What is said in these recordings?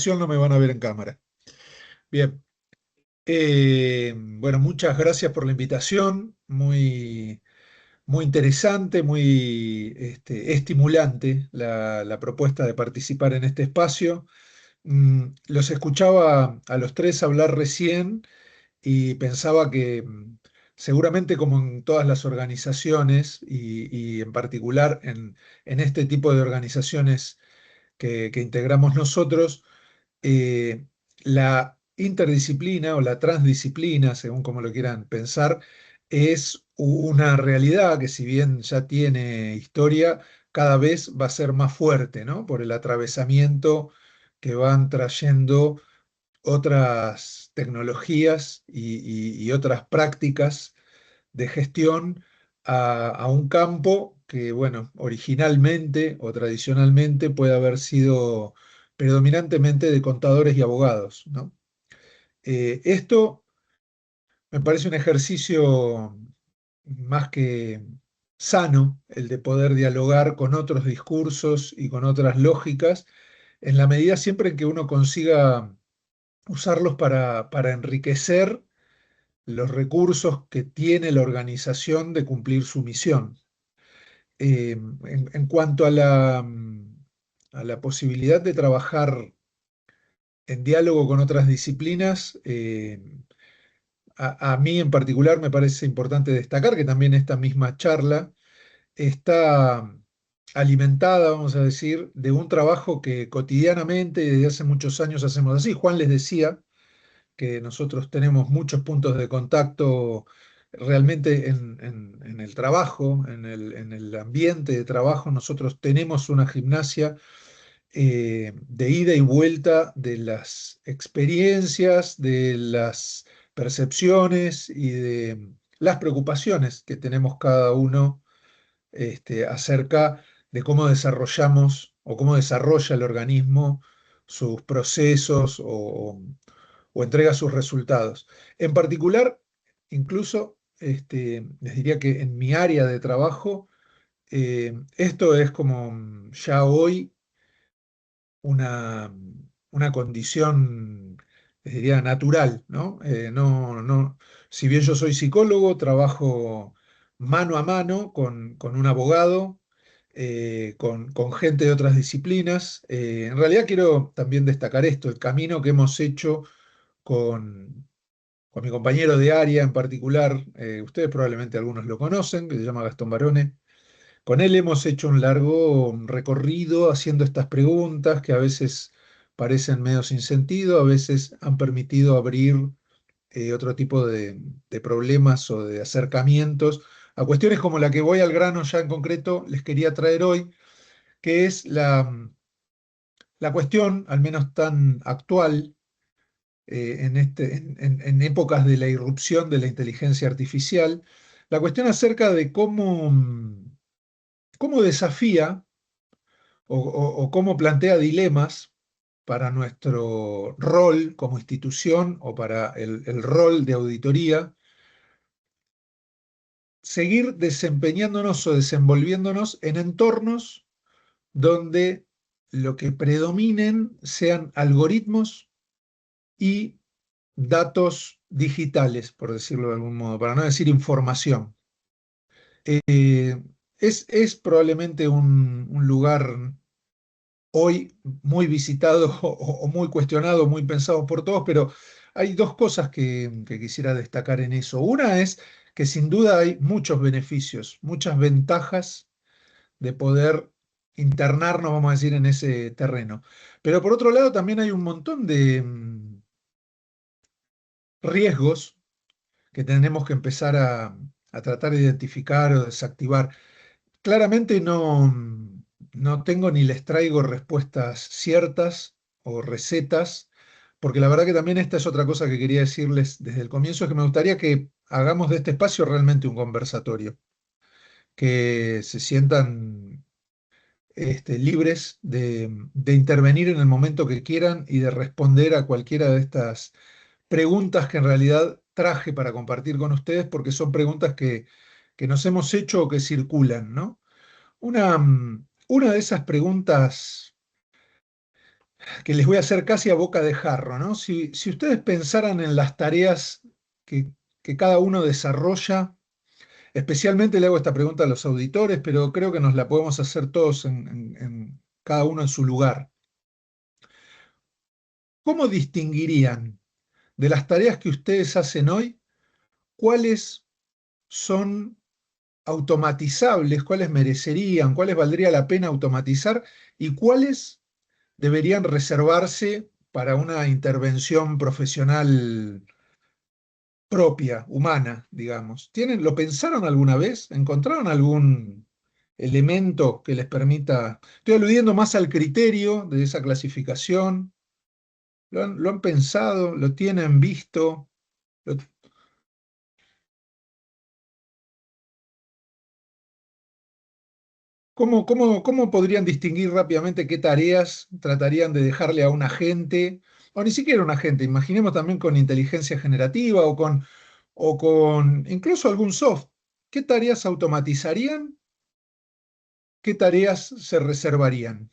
No me van a ver en cámara. Bien. Bueno, muchas gracias por la invitación. Muy interesante, muy estimulante la propuesta de participar en este espacio. Los escuchaba a los tres hablar recién y pensaba que seguramente como en todas las organizaciones y en particular en este tipo de organizaciones que integramos nosotros, eh, la interdisciplina o la transdisciplina, según como lo quieran pensar, es una realidad que si bien ya tiene historia, cada vez va a ser más fuerte, ¿no? Por el atravesamiento que van trayendo otras tecnologías y otras prácticas de gestión a un campo que, bueno, originalmente o tradicionalmente puede haber sido predominantemente de contadores y abogados, ¿no? Esto me parece un ejercicio más que sano, el de poder dialogar con otros discursos y con otras lógicas, en la medida siempre en que uno consiga usarlos para enriquecer los recursos que tiene la organización de cumplir su misión. En cuanto a la posibilidad de trabajar en diálogo con otras disciplinas, a mí en particular me parece importante destacar que también esta misma charla está alimentada, vamos a decir, de un trabajo que cotidianamente y desde hace muchos años hacemos así. Juan les decía que nosotros tenemos muchos puntos de contacto realmente en el trabajo, en el ambiente de trabajo. Nosotros tenemos una gimnasia de ida y vuelta de las experiencias, de las percepciones y de las preocupaciones que tenemos cada uno acerca de cómo desarrollamos o cómo desarrolla el organismo sus procesos o entrega sus resultados. En particular, incluso les diría que en mi área de trabajo, esto es como ya hoy una condición, les diría, natural, ¿no? Si bien yo soy psicólogo, trabajo mano a mano con un abogado, con gente de otras disciplinas. En realidad quiero también destacar esto, el camino que hemos hecho con mi compañero de área en particular, ustedes probablemente algunos lo conocen, que se llama Gastón Barone. Con él hemos hecho un largo recorrido haciendo estas preguntas que a veces parecen medio sin sentido, a veces han permitido abrir otro tipo de problemas o de acercamientos a cuestiones como la que voy al grano ya en concreto les quería traer hoy, que es la cuestión, al menos tan actual, en épocas de la irrupción de la inteligencia artificial, la cuestión acerca de cómo desafía o cómo plantea dilemas para nuestro rol como institución o para el rol de auditoría, seguir desempeñándonos o desenvolviéndonos en entornos donde lo que predominen sean algoritmos y datos digitales, por decirlo de algún modo, para no decir información. Eh, es probablemente un lugar hoy muy visitado o muy cuestionado, muy pensado por todos, pero hay dos cosas que quisiera destacar en eso. Una es que sin duda hay muchos beneficios, muchas ventajas de poder internarnos, vamos a decir, en ese terreno. Pero por otro lado también hay un montón de riesgos que tenemos que empezar a tratar de identificar o desactivar. Claramente no tengo ni les traigo respuestas ciertas o recetas, porque la verdad que también esta es otra cosa que quería decirles desde el comienzo, es que me gustaría que hagamos de este espacio realmente un conversatorio, que se sientan libres de intervenir en el momento que quieran y de responder a cualquiera de estas preguntas que en realidad traje para compartir con ustedes, porque son preguntas que nos hemos hecho o que circulan, ¿no? Una de esas preguntas que les voy a hacer casi a boca de jarro, ¿no? Si ustedes pensaran en las tareas que, que cada uno desarrolla, especialmente le hago esta pregunta a los auditores, pero creo que nos la podemos hacer todos cada uno en su lugar. ¿Cómo distinguirían de las tareas que ustedes hacen hoy cuáles son automatizables, cuáles merecerían, cuáles valdría la pena automatizar y cuáles deberían reservarse para una intervención profesional propia, humana, digamos? ¿Lo pensaron alguna vez? ¿Encontraron algún elemento que les permita? Estoy aludiendo más al criterio de esa clasificación. ¿Lo han pensado? ¿Lo tienen visto? ¿Lo- ¿Cómo podrían distinguir rápidamente qué tareas tratarían de dejarle a un agente, o ni siquiera un agente, imaginemos también con inteligencia generativa o con incluso algún software? ¿Qué tareas automatizarían? ¿Qué tareas se reservarían?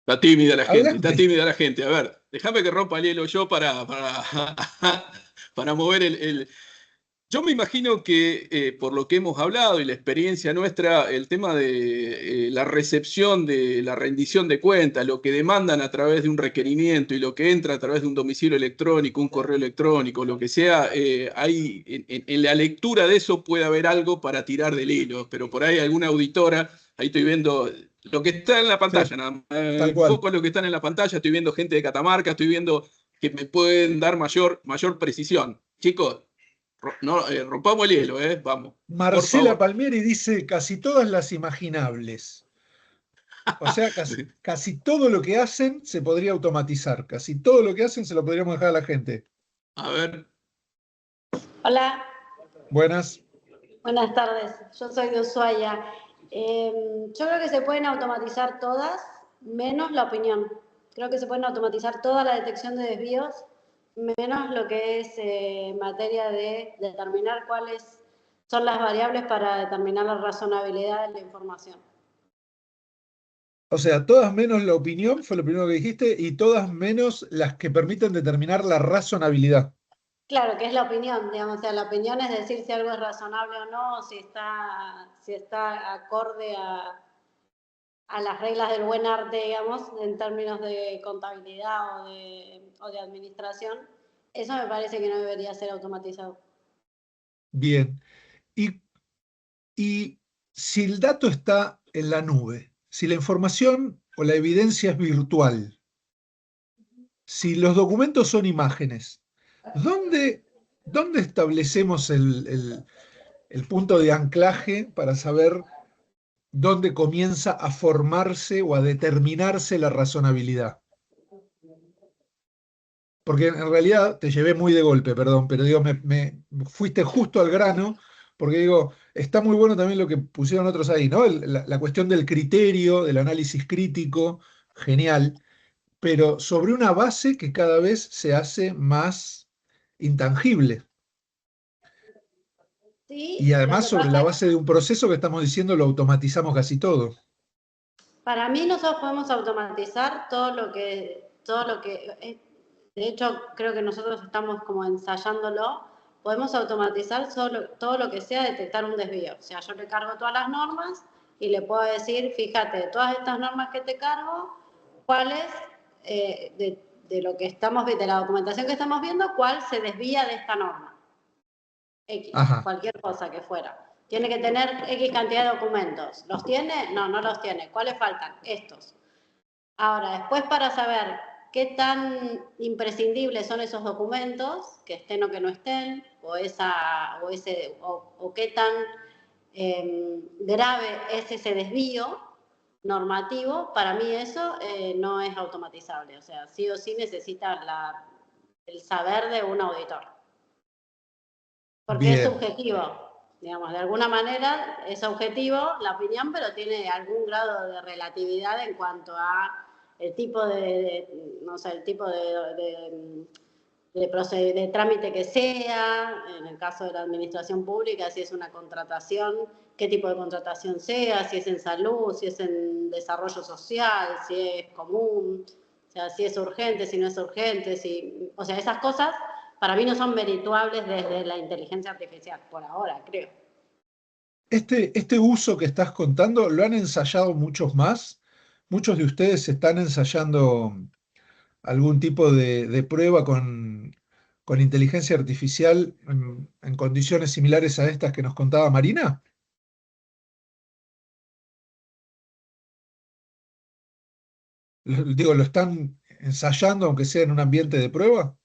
Está tímida la gente, está Adelante. tímida la gente. A ver, déjame que rompa el hielo yo para mover Yo me imagino que por lo que hemos hablado y la experiencia nuestra, el tema de la recepción de la rendición de cuentas, lo que demandan a través de un requerimiento y lo que entra a través de un domicilio electrónico, un correo electrónico, lo que sea, hay, en la lectura de eso puede haber algo para tirar del hilo, pero por ahí alguna auditora, ahí estoy viendo lo que está en la Sí, pantalla, nada más. tal cual. Foco en lo que están en la pantalla, estoy viendo gente de Catamarca, estoy viendo que me pueden dar mayor precisión. Chicos, no, rompamos el hielo, vamos, por Marcela favor. Palmieri dice casi todas las imaginables. O sea, casi todo lo que hacen se podría automatizar. Casi todo lo que hacen se lo podríamos dejar a la gente. A ver, Hola, Buenas. buenas tardes. Yo soy de Ushuaia. Yo creo que se pueden automatizar todas, menos la opinión. Creo que se pueden automatizar toda la detección de desvíos, menos lo que es materia de determinar cuáles son las variables para determinar la razonabilidad de la información. O sea, todas menos la opinión, fue lo primero que dijiste, y todas menos las que permiten determinar la razonabilidad. Claro, que es la opinión, digamos, o sea, la opinión es decir si algo es razonable o no, si está acorde a las reglas del buen arte, digamos, en términos de contabilidad o de administración. Eso me parece que no debería ser automatizado. Bien. Y, y si el dato está en la nube, si la información o la evidencia es virtual, si los documentos son imágenes, ¿dónde, dónde establecemos el punto de anclaje para saber dónde comienza a formarse o a determinarse la razonabilidad? Porque en realidad te llevé muy de golpe, perdón, pero digo, me fuiste justo al grano, porque digo, está muy bueno también lo que pusieron otros ahí, ¿no? La cuestión del criterio, del análisis crítico, genial, pero sobre una base que cada vez se hace más intangible. Y Sí, lo además que sobre la pasa, base de un proceso que estamos diciendo lo automatizamos casi todo. para mí nosotros podemos automatizar de hecho creo que nosotros estamos como ensayándolo, podemos automatizar todo lo que sea detectar un desvío. O sea, yo le cargo todas las normas y le puedo decir, fíjate, de todas estas normas que te cargo, cuáles de lo que estamos de la documentación que estamos viendo, cuál se desvía de esta norma. X, Ajá, cualquier cosa que fuera. Tiene que tener X cantidad de documentos. ¿Los tiene? No, no los tiene. ¿Cuáles faltan? Estos. Ahora, después para saber qué tan imprescindibles son esos documentos, que estén o que no estén, o qué tan grave es ese desvío normativo, para mí eso no es automatizable. O sea, sí o sí necesita el saber de un auditor. Porque es bien, subjetivo, digamos, de alguna manera es objetivo la opinión, pero tiene algún grado de relatividad en cuanto a el tipo no sé, el tipo de trámite que sea, en el caso de la administración pública, si es una contratación, qué tipo de contratación sea, si es en salud, si es en desarrollo social, si es común, o sea, si es urgente, si no es urgente, si, o sea, esas cosas para mí no son merituables desde la inteligencia artificial, por ahora, creo. Este uso que estás contando, ¿lo han ensayado muchos más? ¿Muchos de ustedes están ensayando algún tipo de prueba con inteligencia artificial en condiciones similares a estas que nos contaba Marina? Digo, ¿lo están ensayando aunque sea en un ambiente de prueba?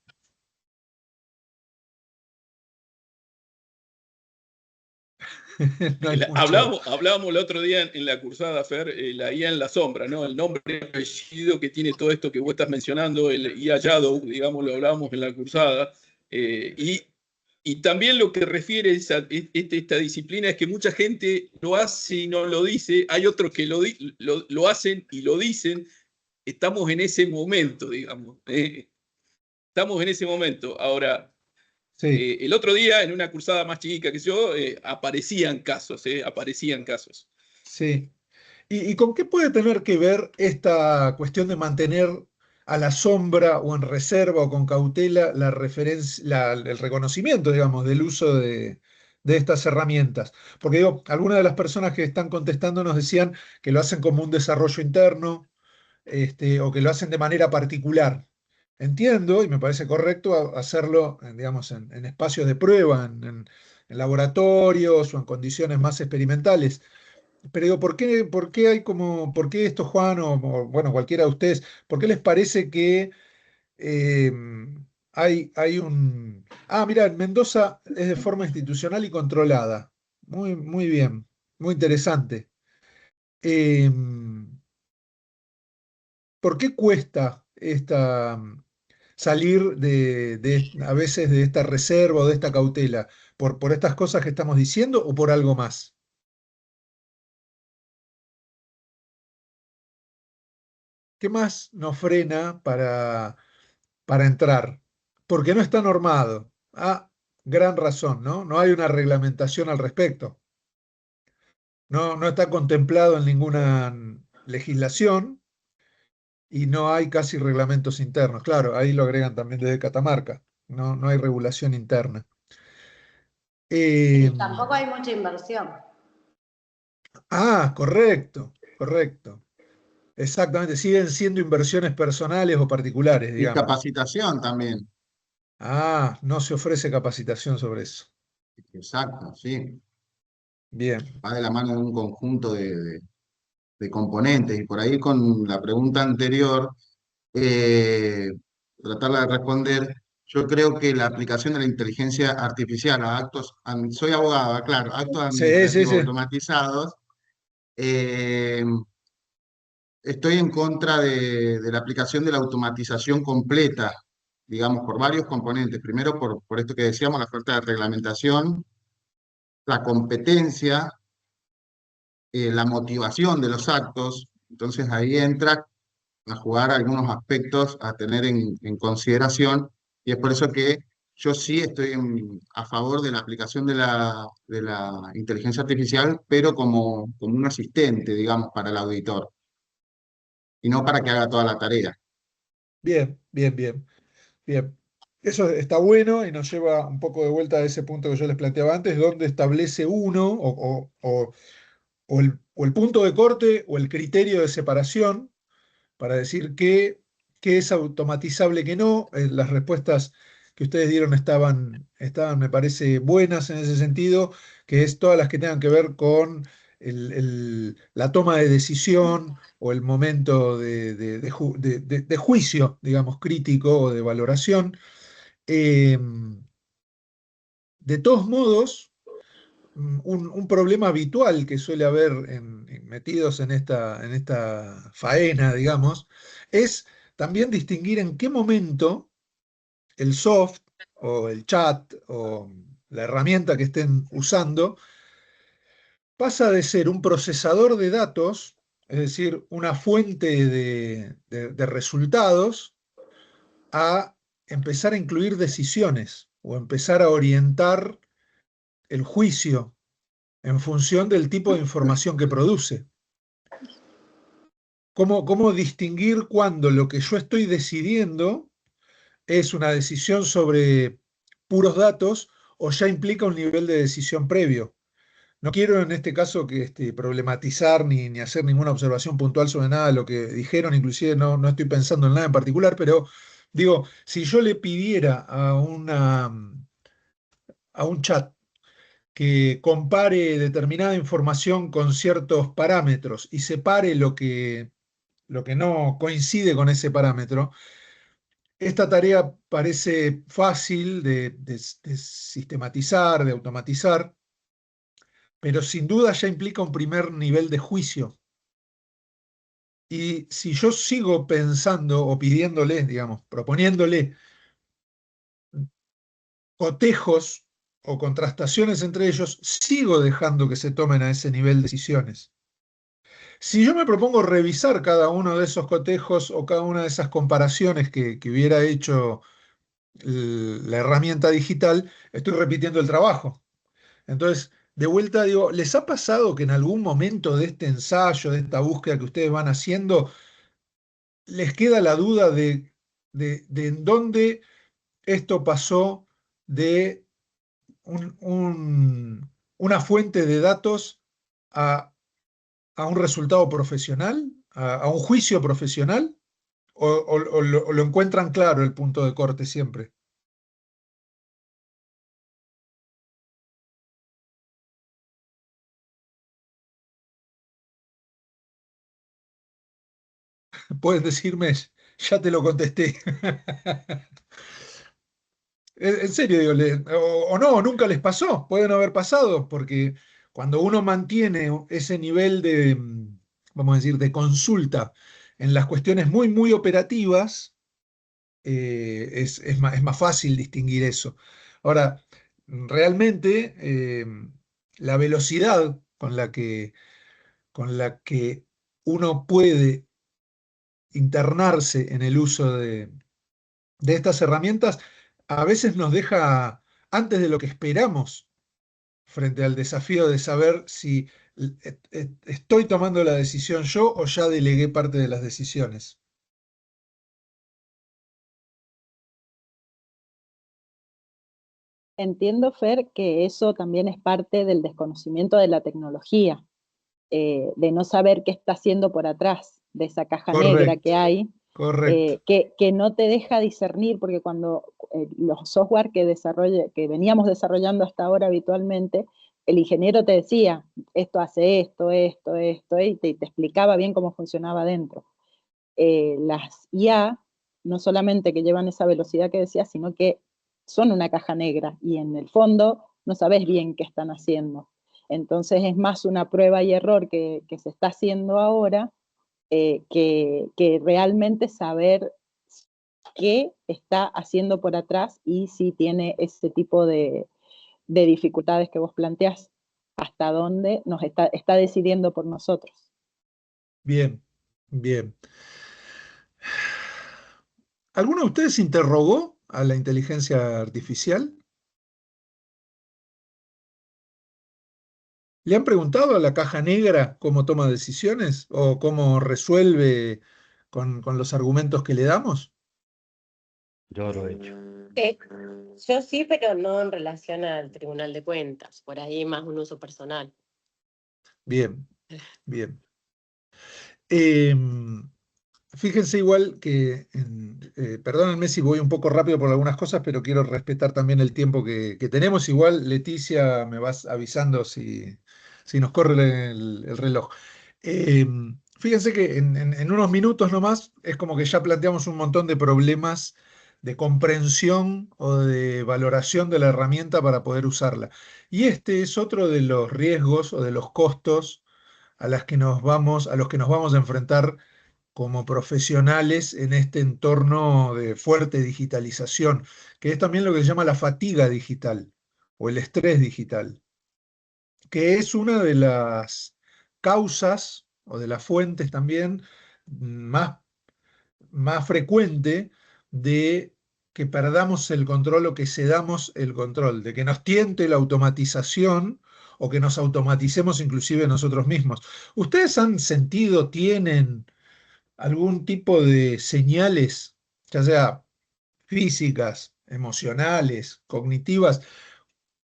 No hay mucho. Hablábamos el otro día en la cursada, Fer, la IA en la sombra, ¿no? El nombre y apellido que tiene todo esto que vos estás mencionando, el IA Shadow, digamos, lo hablábamos en la cursada. Y también lo que refiere esta disciplina es que mucha gente lo hace y no lo dice, hay otros que lo hacen y lo dicen. Estamos en ese momento, digamos. Estamos en ese momento. Ahora, Sí, el otro día, en una cursada más chica que yo, aparecían casos, aparecían casos. sí. ¿Y con qué puede tener que ver esta cuestión de mantener a la sombra o en reserva o con cautela la referencia, el reconocimiento, digamos, del uso de estas herramientas? Porque digo, algunas de las personas que están contestando nos decían que lo hacen como un desarrollo interno, o que lo hacen de manera particular. Entiendo, y me parece correcto hacerlo, digamos, en espacios de prueba, en laboratorios o en condiciones más experimentales. Pero digo, por qué hay como, por qué esto, Juan, bueno, cualquiera de ustedes, por qué les parece que eh, hay un... Ah, mira, en Mendoza es de forma institucional y controlada. Muy, muy bien, muy interesante. Eh, ¿Por qué cuesta salir a veces de esta reserva o de esta cautela? ¿Por estas cosas que estamos diciendo o por algo más? ¿Qué más nos frena para entrar? Porque no está normado. Ah, gran razón, ¿no? No hay una reglamentación al respecto. No, no está contemplado en ninguna legislación y no hay casi reglamentos internos. Claro, ahí lo agregan también desde Catamarca. No, no hay regulación interna. Eh, Y tampoco hay mucha inversión. correcto, correcto. Exactamente, siguen siendo inversiones personales o particulares, Y digamos. capacitación también. No se ofrece capacitación sobre eso. Exacto, sí. Bien, Va de la mano de un conjunto de componentes. Y por ahí con la pregunta anterior, eh, tratarla de responder, yo creo que la aplicación de la inteligencia artificial a actos, soy abogado, claro, actos sí, sí, administrativos sí. automatizados, eh, estoy en contra de la aplicación de la automatización completa, digamos, por varios componentes. Primero, por esto que decíamos, la falta de reglamentación, la competencia, la motivación de los actos. Entonces ahí entra a jugar algunos aspectos a tener en consideración, y es por eso que yo sí estoy a favor de la aplicación de la inteligencia artificial, pero como un asistente, digamos, para el auditor, y no para que haga toda la tarea. Bien, bien, bien, bien. Eso está bueno y nos lleva un poco de vuelta a ese punto que yo les planteaba antes, donde establece uno o el punto de corte o el criterio de separación para decir qué es automatizable, qué no. Las respuestas que ustedes dieron estaban, me parece, buenas en ese sentido, que es todas las que tengan que ver con la toma de decisión o el momento de juicio, digamos, crítico o de valoración. Eh, de todos modos, un problema habitual que suele haber metidos en esta faena, digamos, es también distinguir en qué momento el soft o el chat o la herramienta que estén usando pasa de ser un procesador de datos, es decir, una fuente de resultados, a empezar a incluir decisiones o empezar a orientar el juicio en función del tipo de información que produce. ¿Cómo distinguir cuando lo que yo estoy decidiendo es una decisión sobre puros datos o ya implica un nivel de decisión previo? No quiero en este caso problematizar ni hacer ninguna observación puntual sobre nada de lo que dijeron, inclusive no estoy pensando en nada en particular, pero digo, si yo le pidiera a un chat que compare determinada información con ciertos parámetros y separe lo que no coincide con ese parámetro, esta tarea parece fácil de sistematizar, de automatizar, pero sin duda ya implica un primer nivel de juicio. Y si yo sigo pensando o pidiéndole, digamos, proponiéndole cotejos o contrastaciones entre ellos, sigo dejando que se tomen a ese nivel decisiones. Si yo me propongo revisar cada uno de esos cotejos o cada una de esas comparaciones que hubiera hecho la herramienta digital, estoy repitiendo el trabajo. Entonces, de vuelta digo, ¿les ha pasado que en algún momento de este ensayo, de esta búsqueda que ustedes van haciendo, les queda la duda de en dónde esto pasó de una fuente de datos a, a un resultado profesional, a un juicio profesional? ¿O lo encuentran claro el punto de corte siempre? Pueden decirme, ya te lo contesté. En serio, digo, o no, nunca les pasó, pueden haber pasado, porque cuando uno mantiene ese nivel de, vamos a decir, de consulta en las cuestiones muy operativas, es más fácil distinguir eso. Ahora, realmente, la velocidad con la que uno puede internarse en el uso de estas herramientas, a veces nos deja antes de lo que esperamos frente al desafío de saber si estoy tomando la decisión yo o ya delegué parte de las decisiones. Entiendo, Fer, que eso también es parte del desconocimiento de la tecnología, de no saber qué está haciendo por atrás de esa caja negra que Correcto, hay, correcto. que no te deja discernir, porque cuando los software que veníamos desarrollando hasta ahora habitualmente, el ingeniero te decía, esto hace esto, y te explicaba bien cómo funcionaba dentro. Las IA, no solamente que llevan esa velocidad que decía, sino que son una caja negra, y en el fondo no sabes bien qué están haciendo. Entonces es más una prueba y error que se está haciendo ahora, que realmente saber qué está haciendo por atrás y si tiene ese tipo de dificultades que vos planteás, hasta dónde nos está decidiendo por nosotros. Bien, bien. ¿Alguno de ustedes interrogó a la inteligencia artificial? ¿Le han preguntado a la caja negra cómo toma decisiones o cómo resuelve con los argumentos que le damos? Yo lo he hecho. Yo sí, pero no en relación al Tribunal de Cuentas, por ahí más un uso personal. Bien, bien. Em, Fíjense igual que, perdónenme si voy un poco rápido por algunas cosas, pero quiero respetar también el tiempo que tenemos. Igual, Leticia, me vas avisando si nos corre el reloj. Fíjense que en unos minutos nomás es como que ya planteamos un montón de problemas de comprensión o de valoración de la herramienta para poder usarla. Y este es otro de los riesgos o de los costos a los que nos vamos a enfrentar como profesionales en este entorno de fuerte digitalización, que es también lo que se llama la fatiga digital o el estrés digital, que es una de las causas o de las fuentes también más, más frecuente de que perdamos el control o que cedamos el control, de que nos tiente la automatización o que nos automaticemos inclusive nosotros mismos. ¿Ustedes han sentido, tienen algún tipo de señales, ya sea físicas, emocionales, cognitivas,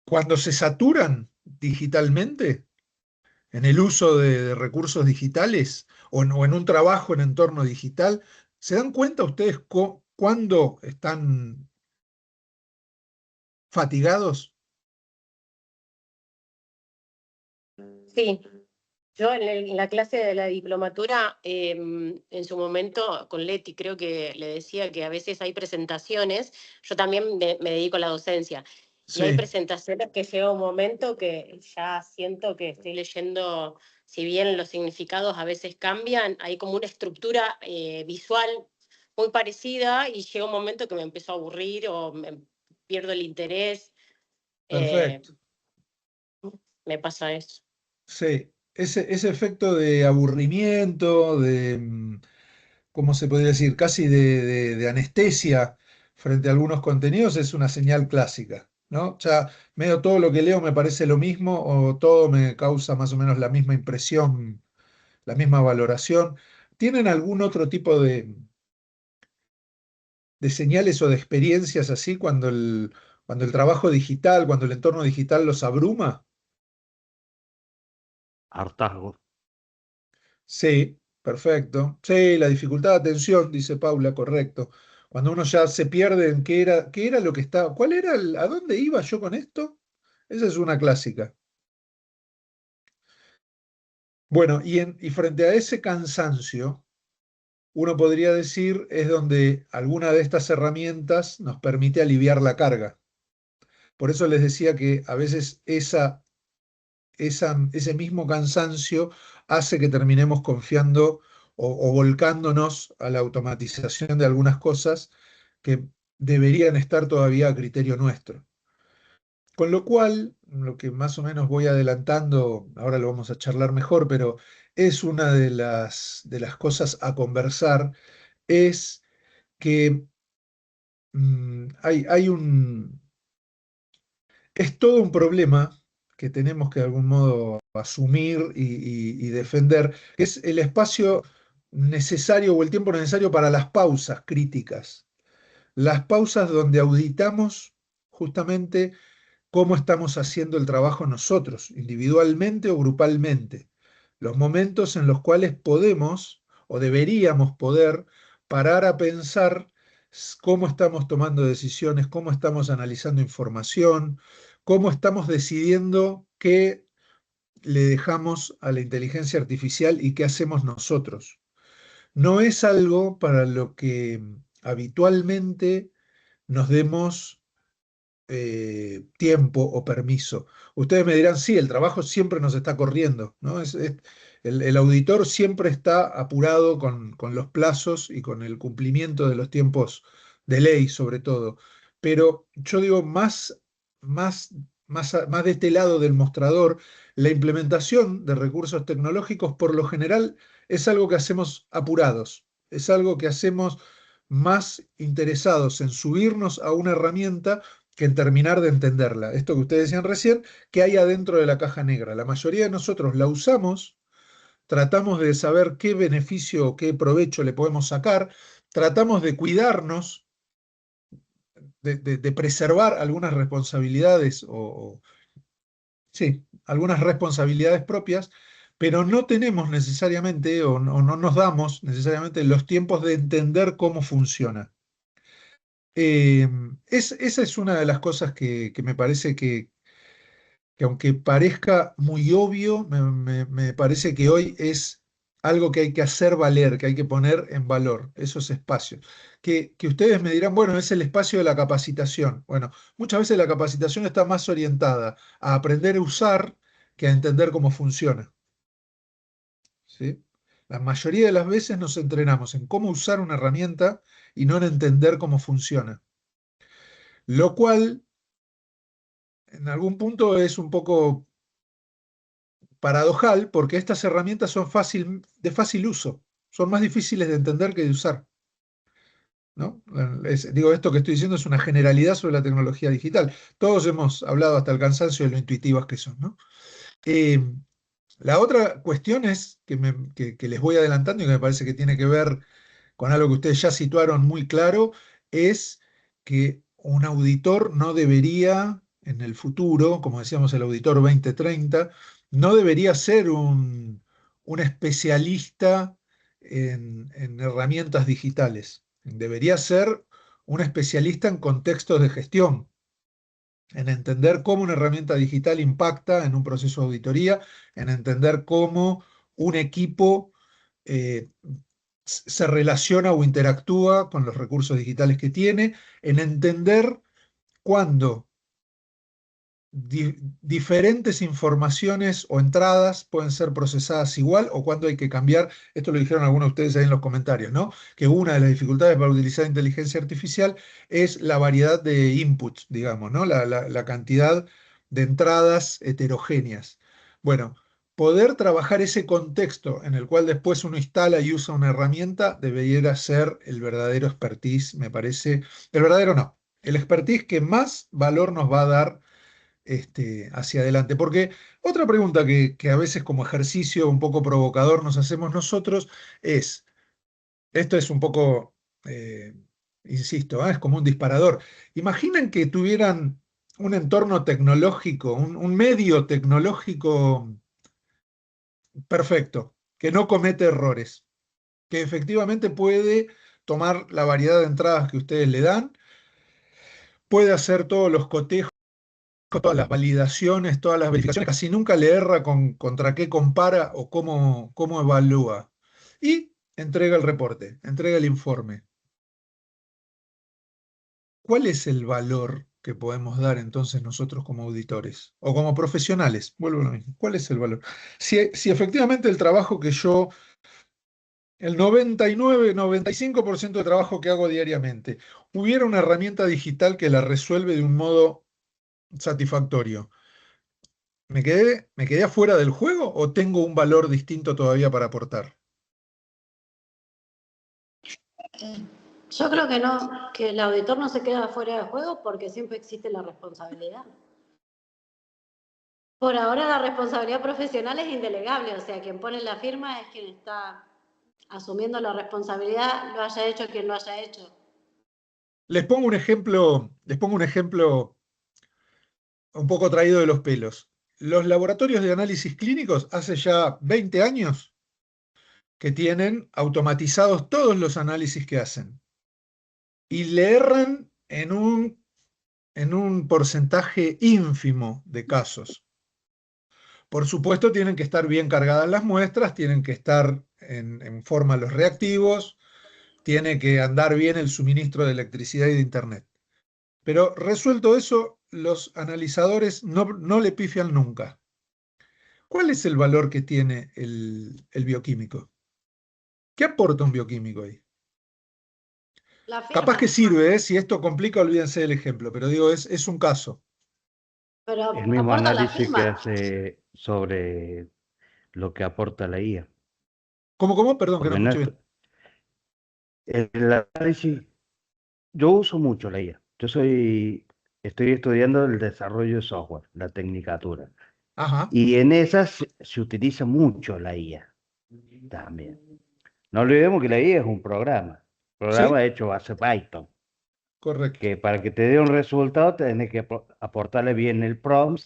cuando se saturan digitalmente en el uso de recursos digitales o en un trabajo en entorno digital? ¿Se dan cuenta ustedes cuándo están fatigados? Sí, yo en la clase de la diplomatura, en su momento con Leti creo que le decía que a veces hay presentaciones, yo también me dedico a la docencia, y hay Sí, presentaciones que llega un momento que ya siento que estoy leyendo, si bien los significados a veces cambian, hay como una estructura visual muy parecida y llega un momento que me empiezo a aburrir o pierdo el interés, eh, perfecto. me pasa eso. Sí, ese efecto de aburrimiento, ¿cómo se podría decir? Casi de anestesia frente a algunos contenidos es una señal clásica, ¿no? Ya medio todo lo que leo me parece lo mismo o todo me causa más o menos la misma impresión, la misma valoración. ¿Tienen algún otro tipo de señales o de experiencias así cuando el trabajo digital, cuando el entorno digital los abruma? Hartazgo. Sí, perfecto. Sí, la dificultad de atención, dice Paula, correcto. Cuando uno ya se pierde en qué era lo que estaba, cuál era a dónde iba yo con esto. Esa es una clásica. Bueno, y frente a ese cansancio, uno podría decir es donde alguna de estas herramientas nos permite aliviar la carga. Por eso les decía que a veces ese mismo cansancio hace que terminemos confiando o volcándonos a la automatización de algunas cosas que deberían estar todavía a criterio nuestro. Con lo cual, lo que más o menos voy adelantando, ahora lo vamos a charlar mejor, pero es una de las cosas a conversar, es que hay es todo un problema que tenemos que de algún modo asumir y defender, que es el espacio necesario o el tiempo necesario para las pausas críticas, las pausas donde auditamos justamente cómo estamos haciendo el trabajo nosotros, individualmente o grupalmente, los momentos en los cuales podemos o deberíamos poder parar a pensar cómo estamos tomando decisiones, cómo estamos analizando información, cómo estamos decidiendo qué le dejamos a la inteligencia artificial y qué hacemos nosotros. No es algo para lo que habitualmente nos demos tiempo o permiso. Ustedes me dirán, sí, el trabajo siempre nos está corriendo, ¿no? El auditor siempre está apurado con los plazos y con el cumplimiento de los tiempos de ley, sobre todo. Pero yo digo, más de este lado del mostrador, la implementación de recursos tecnológicos por lo general es algo que hacemos apurados, es algo que hacemos más interesados en subirnos a una herramienta que en terminar de entenderla. Esto que ustedes decían recién, que hay adentro de la caja negra. La mayoría de nosotros la usamos, tratamos de saber qué beneficio o qué provecho le podemos sacar, tratamos de cuidarnos, de preservar algunas responsabilidades sí, algunas responsabilidades propias, pero no tenemos necesariamente o no nos damos necesariamente los tiempos de entender cómo funciona. Esa es una de las cosas que me parece que aunque parezca muy obvio, me parece que hoy es algo que hay que hacer valer, que hay que poner en valor, esos espacios. Que ustedes me dirán, bueno, es el espacio de la capacitación. Bueno, muchas veces la capacitación está más orientada a aprender a usar que a entender cómo funciona, ¿sí? La mayoría de las veces nos entrenamos en cómo usar una herramienta y no en entender cómo funciona. Lo cual, en algún punto, es un poco paradojal porque estas herramientas son de fácil uso, son más difíciles de entender que de usar. ¿no? Digo, esto que estoy diciendo es una generalidad sobre la tecnología digital. Todos hemos hablado hasta el cansancio de lo intuitivas que son, ¿no? Eh, la otra cuestión es que les voy adelantando y que me parece que tiene que ver con algo que ustedes ya situaron muy claro, es que un auditor no debería, en el futuro, como decíamos el auditor 2030, no debería ser un especialista en herramientas digitales. Debería ser un especialista en contextos de gestión, en entender cómo una herramienta digital impacta en un proceso de auditoría, en entender cómo un equipo eh, se relaciona o interactúa con los recursos digitales que tiene, en entender cuándo diferentes informaciones o entradas pueden ser procesadas igual o cuándo hay que cambiar. Esto lo dijeron algunos de ustedes ahí en los comentarios, ¿no? Que una de las dificultades para utilizar inteligencia artificial es la variedad de inputs, digamos, ¿no? La cantidad de entradas heterogéneas. Bueno, poder trabajar ese contexto en el cual después uno instala y usa una herramienta debería ser el verdadero expertise, me parece. El verdadero no, el expertise que más valor nos va a dar hacia adelante. Porque otra pregunta que a veces como ejercicio un poco provocador nos hacemos nosotros es, esto es un poco, insisto, es como un disparador. Imaginen que tuvieran un entorno tecnológico, un medio tecnológico perfecto, que no comete errores, que efectivamente puede tomar la variedad de entradas que ustedes le dan, puede hacer todos los cotejos, todas las validaciones, todas las verificaciones, casi nunca le erra contra qué compara o cómo evalúa. Y entrega el reporte, entrega el informe. ¿Cuál es el valor que podemos dar entonces nosotros como auditores o como profesionales? Vuelvo a lo mismo. ¿Cuál es el valor? Si efectivamente el trabajo que yo, el 99, 95% de trabajo que hago diariamente, hubiera una herramienta digital que la resuelve de un modo satisfactorio, ¿me quedé afuera del juego o tengo un valor distinto todavía para aportar? Yo creo que no, que el auditor no se queda fuera de juego porque siempre existe la responsabilidad. Por ahora la responsabilidad profesional es indelegable, o sea, quien pone la firma es quien está asumiendo la responsabilidad, lo haya hecho quien lo haya hecho. Les pongo un ejemplo un poco traído de los pelos. Los laboratorios de análisis clínicos hace ya 20 años que tienen automatizados todos los análisis que hacen y le erran en un porcentaje ínfimo de casos. Por supuesto, tienen que estar bien cargadas las muestras, tienen que estar en forma los reactivos, tiene que andar bien el suministro de electricidad y de internet. Pero resuelto eso, los analizadores no le pifian nunca. ¿Cuál es el valor que tiene el bioquímico? ¿Qué aporta un bioquímico ahí? La Capaz firma, que sirve, ¿eh? Si esto complica, olvídense del ejemplo, pero digo, es un caso. pero El mismo aporta la análisis que firma. hace sobre lo que aporta la IA. ¿Cómo? Perdón, que no Porque no escuché es, bien. el análisis, yo uso mucho la IA. Estoy estudiando el desarrollo de software, la tecnicatura. Ajá, Y en esas se utiliza mucho la IA también. No olvidemos que la IA es un sí, programa hecho base Python, correcto. que para que te dé un resultado tenés que aportarle bien el prompt,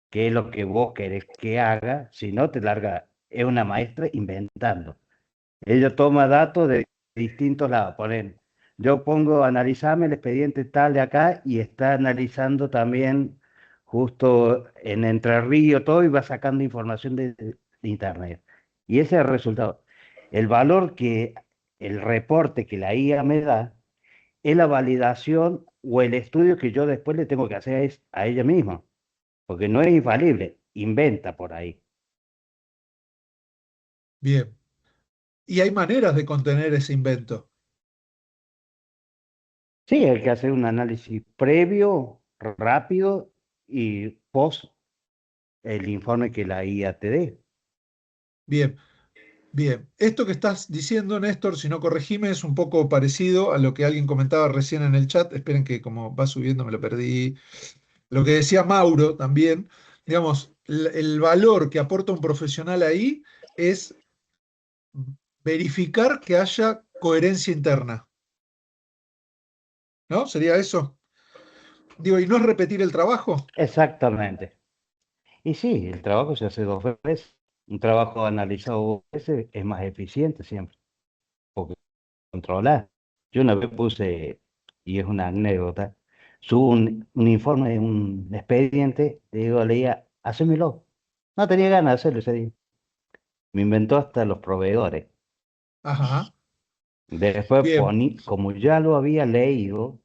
qué es lo que vos querés que haga, si no te larga, es una maestra inventando. Ella toma datos de distintos lados, yo pongo analizame el expediente tal de acá y está analizando también justo en Entre Ríos todo y va sacando información de internet. Y ese es el resultado. El valor que el reporte que la IA me da es la validación o el estudio que yo después le tengo que hacer a ella misma, porque no es infalible, inventa por ahí. Bien. Y hay maneras de contener ese invento. Sí, hay que hacer un análisis previo, rápido y post el informe que la IA te dé. Bien. Bien, esto que estás diciendo, Néstor, si no corregime, es un poco parecido a lo que alguien comentaba recién en el chat. Esperen que como va subiendo me lo perdí. Lo que decía Mauro también, digamos, el valor que aporta un profesional ahí es verificar que haya coherencia interna, ¿no? ¿Sería eso? Digo, ¿y no es repetir el trabajo? Exactamente. Y sí, el trabajo se hace 2 veces. Un trabajo analizado 2 veces es más eficiente siempre, porque controlar. Yo una vez puse, y es una anécdota, subo un informe, un expediente, le digo, leía, hacémelo. No tenía ganas de hacerlo ese día. Me inventó hasta los proveedores. Ajá, Después bien, como ya lo había leído,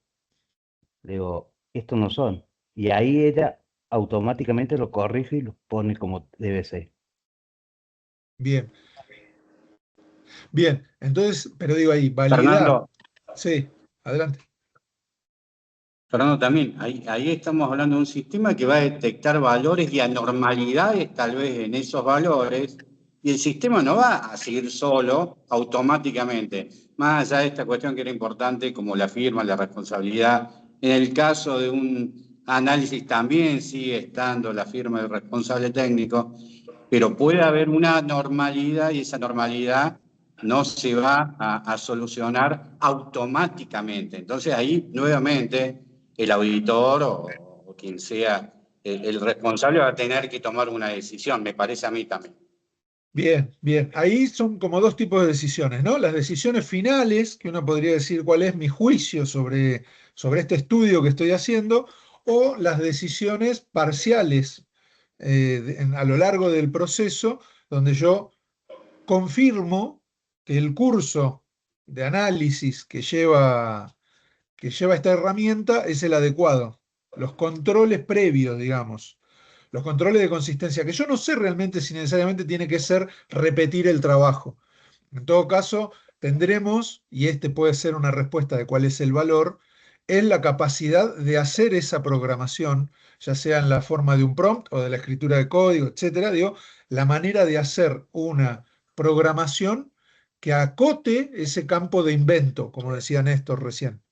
digo, estos no son. Y ahí ella automáticamente lo corrige y lo pone como debe ser. bien, bien. Entonces, pero digo ahí, validar. Fernando, Sí, adelante. Fernando también, ahí estamos hablando de un sistema que va a detectar valores y anormalidades tal vez en esos valores, y el sistema no va a seguir solo automáticamente, más allá de esta cuestión que era importante como la firma, la responsabilidad. En el caso de un análisis también sigue estando la firma del responsable técnico, pero puede haber una normalidad y esa normalidad no se va a solucionar automáticamente. Entonces ahí nuevamente el auditor o quien sea el responsable va a tener que tomar una decisión, me parece a mí también. Bien, bien. Ahí son como dos tipos de decisiones, ¿no? Las decisiones finales, que uno podría decir cuál es mi juicio sobre este estudio que estoy haciendo, o las decisiones parciales a lo largo del proceso, donde yo confirmo que el curso de análisis que lleva esta herramienta es el adecuado. Los controles previos, digamos. Los controles de consistencia, que yo no sé realmente si necesariamente tiene que ser repetir el trabajo. En todo caso, tendremos, y este puede ser una respuesta de cuál es el valor, es la capacidad de hacer esa programación, ya sea en la forma de un prompt o de la escritura de código, etcétera. Digo, la manera de hacer una programación que acote ese campo de invento, como decía Néstor recién.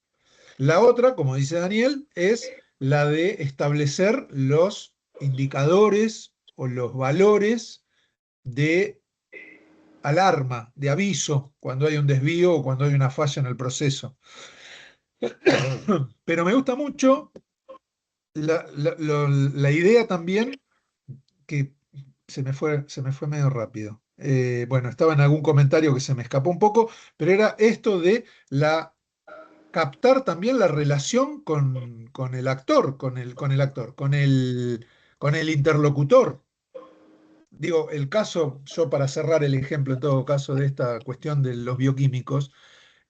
La otra, como dice Daniel, es la de establecer los indicadores o los valores de alarma, de aviso, cuando hay un desvío o cuando hay una falla en el proceso. Pero me gusta mucho la idea también que se me fue medio rápido. Bueno, estaba en algún comentario que se me escapó un poco, pero era esto de captar también la relación con el actor, con el interlocutor. Digo, el caso, yo para cerrar el ejemplo en todo caso de esta cuestión de los bioquímicos,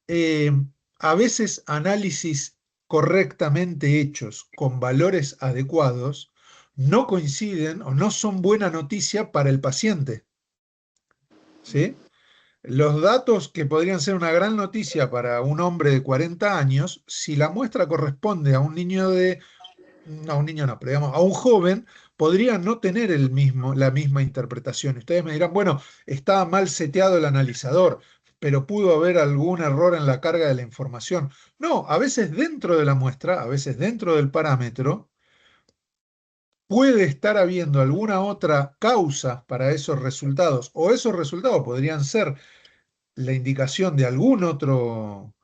eh, a veces análisis correctamente hechos con valores adecuados no coinciden o no son buena noticia para el paciente, ¿sí? Los datos que podrían ser una gran noticia para un hombre de 40 años, si la muestra corresponde a un niño no, a un niño no, pero digamos, a un joven, podrían no tener la misma interpretación. Ustedes me dirán, bueno, estaba mal seteado el analizador, pero pudo haber algún error en la carga de la información. No, a veces dentro de la muestra, a veces dentro del parámetro, puede estar habiendo alguna otra causa para esos resultados, o esos resultados podrían ser la indicación de algún otro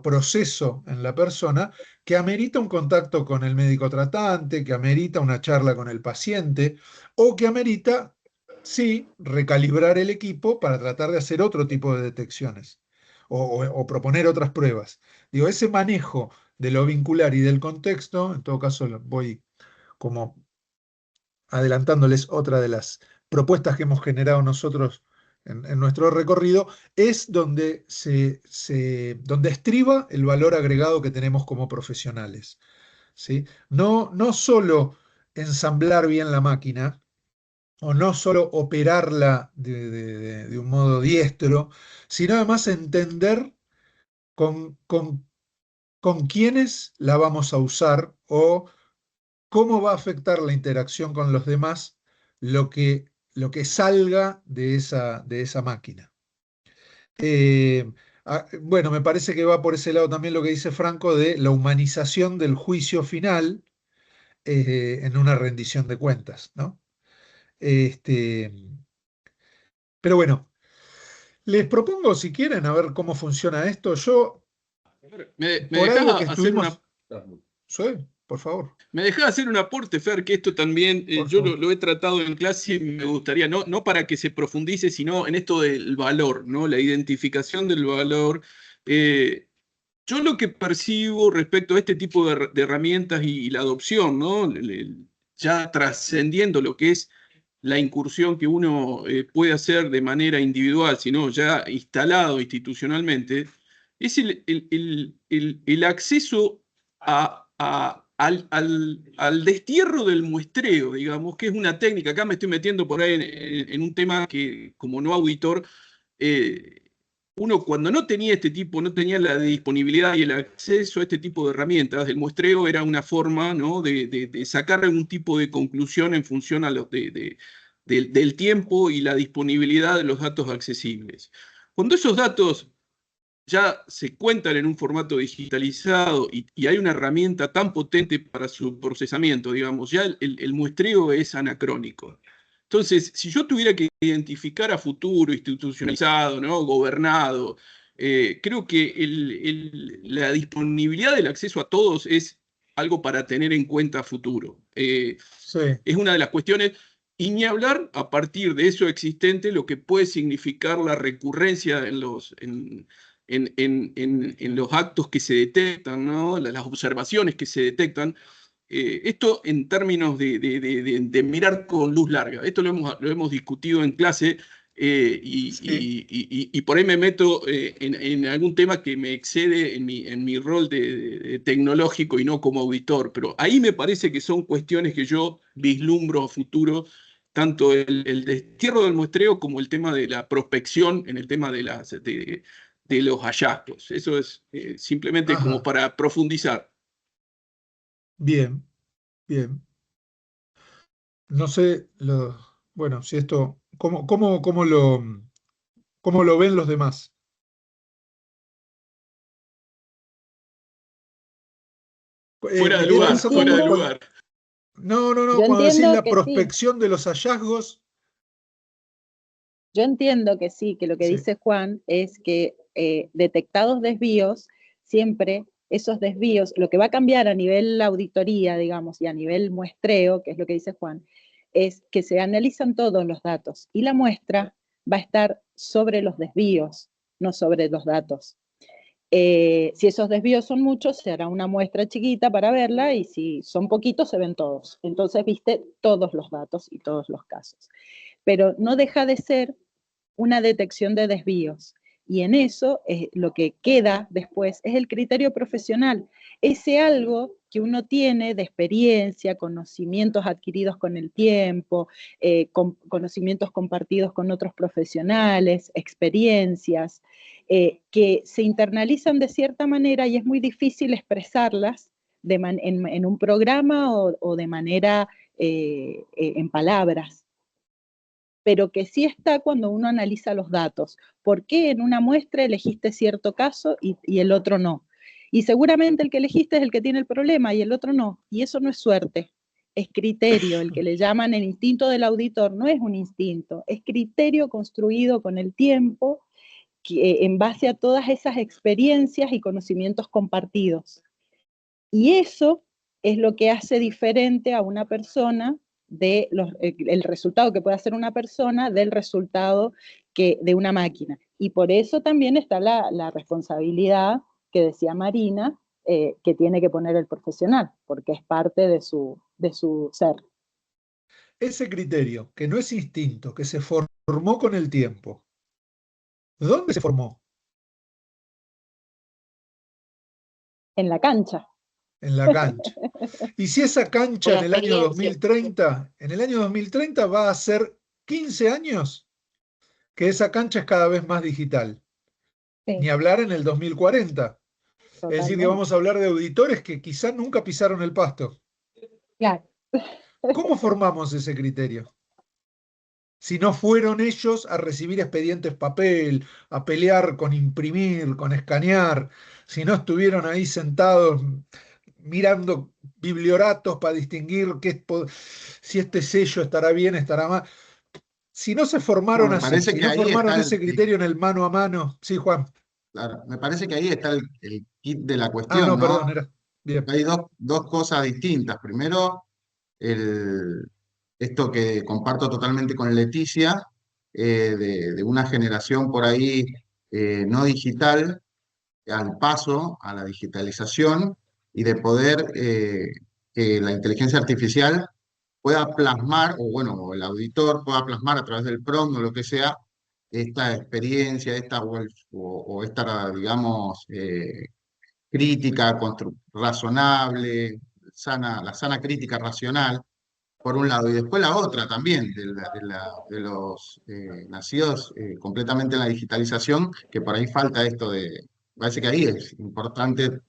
proceso en la persona que amerita un contacto con el médico tratante, que amerita una charla con el paciente o que amerita, sí, recalibrar el equipo para tratar de hacer otro tipo de detecciones o proponer otras pruebas. Digo, ese manejo de lo vincular y del contexto, en todo caso voy como adelantándoles otra de las propuestas que hemos generado nosotros en nuestro recorrido, es donde estriba el valor agregado que tenemos como profesionales, ¿sí? No solo ensamblar bien la máquina, o no solo operarla de un modo diestro, sino además entender con quiénes la vamos a usar o cómo va a afectar la interacción con los demás lo que lo que salga de esa máquina. Eh, bueno, me parece que va por ese lado también lo que dice Franco de la humanización del juicio final en una rendición de cuentas, ¿no? Este, pero bueno, les propongo, si quieren, a ver cómo funciona esto. Yo, ¿Me por algo que dejás hacer una, estuvimos... ¿Sí? Por favor, me dejás hacer un aporte, Fer, que esto también por yo favor. lo he tratado en clase y me gustaría, no para que se profundice, sino en esto del valor, ¿no? La identificación del valor. Eh, yo lo que percibo respecto a este tipo de herramientas y la adopción, ¿no? Ya trascendiendo lo que es la incursión que uno puede hacer de manera individual, sino ya instalado institucionalmente, es el acceso al destierro del muestreo, digamos, que es una técnica. Acá me estoy metiendo por ahí en un tema que, como no auditor, eh, uno cuando no tenía este tipo, no tenía la disponibilidad y el acceso a este tipo de herramientas, el muestreo era una forma, ¿no? de sacar algún tipo de conclusión en función a los del tiempo y la disponibilidad de los datos accesibles. Cuando esos datos ya se cuentan en un formato digitalizado y hay una herramienta tan potente para su procesamiento, digamos, ya el muestreo es anacrónico. Entonces, si yo tuviera que identificar a futuro, institucionalizado, ¿no? Gobernado, creo que la disponibilidad del acceso a todos es algo para tener en cuenta a futuro. Sí, Es una de las cuestiones, y ni hablar a partir de eso existente, lo que puede significar la recurrencia en los actos que se detectan, ¿no? Las observaciones que se detectan. Esto en términos de mirar con luz larga. Esto lo hemos discutido en clase sí. y por ahí me meto en algún tema que me excede en mi rol de tecnológico y no como auditor, pero ahí me parece que son cuestiones que yo vislumbro a futuro, tanto el destierro del muestreo como el tema de la prospección en el tema de los hallazgos. Eso es simplemente como Ajá, para profundizar. bien, bien. No sé, bueno, si esto, cómo lo ven los demás? Fuera de Era lugar, eso fuera de entiendo, lugar. No, no, yo no, cuando decís entiendo la que sí, prospección de los hallazgos, yo entiendo que sí, que lo que sí, dice Juan es que detectados desvíos, siempre esos desvíos, lo que va a cambiar a nivel auditoría, digamos, y a nivel muestreo, que es lo que dice Juan, es que se analizan todos los datos y la muestra va a estar sobre los desvíos, no sobre los datos. Si esos desvíos son muchos, se hará una muestra chiquita para verla y si son poquitos, se ven todos. Entonces viste todos los datos y todos los casos. Pero no deja de ser una detección de desvíos. Y en eso lo que queda después es el criterio profesional, ese algo que uno tiene de experiencia, conocimientos adquiridos con el tiempo, conocimientos compartidos con otros profesionales, experiencias, que se internalizan de cierta manera y es muy difícil expresarlas en un programa o de manera en palabras, pero que sí está cuando uno analiza los datos. ¿Por qué en una muestra elegiste cierto caso y el otro no? Y seguramente el que elegiste es el que tiene el problema y el otro no. Y eso no es suerte, es criterio. El que le llaman el instinto del auditor no es un instinto, es criterio construido con el tiempo en base a todas esas experiencias y conocimientos compartidos. Y eso es lo que hace diferente a una persona el resultado que puede hacer una persona del resultado de una máquina. Y por eso también está la responsabilidad que decía Marina, que tiene que poner el profesional, porque es parte de su ser. ese criterio, que no es instinto, que se formó con el tiempo, ¿dónde se formó? En la cancha. En la cancha. Y si esa En cancha la experiencia. en el año 2030 va a ser 15 años, que esa cancha es cada vez más digital. Ni Sí, hablar en el 2040. Es decir, que totalmente. vamos a hablar de auditores que quizá nunca pisaron el pasto. Claro. ¿Cómo formamos ese criterio? Si no fueron ellos a recibir expedientes papel, a pelear con imprimir, con escanear, si no estuvieron ahí sentados mirando biblioratos para distinguir si este sello estará bien, estará mal. Si no se No, formaron me así, parece si que no ahí está formaron ese criterio en el mano a mano, sí, Juan. claro, me parece que ahí está el kit de la Ah, cuestión, no, ¿no? perdón, era. Bien. Hay dos cosas distintas. Primero, el, esto que comparto totalmente con Leticia, de una generación por ahí no digital, al paso a la digitalización y de poder que la inteligencia artificial pueda plasmar, o bueno, el auditor pueda plasmar a través del prompt o lo que sea, esta experiencia, o esta, digamos, crítica razonable, la sana crítica racional, por un lado, y después la otra también, de los nacidos completamente en la digitalización, que por ahí falta esto parece que ahí es importante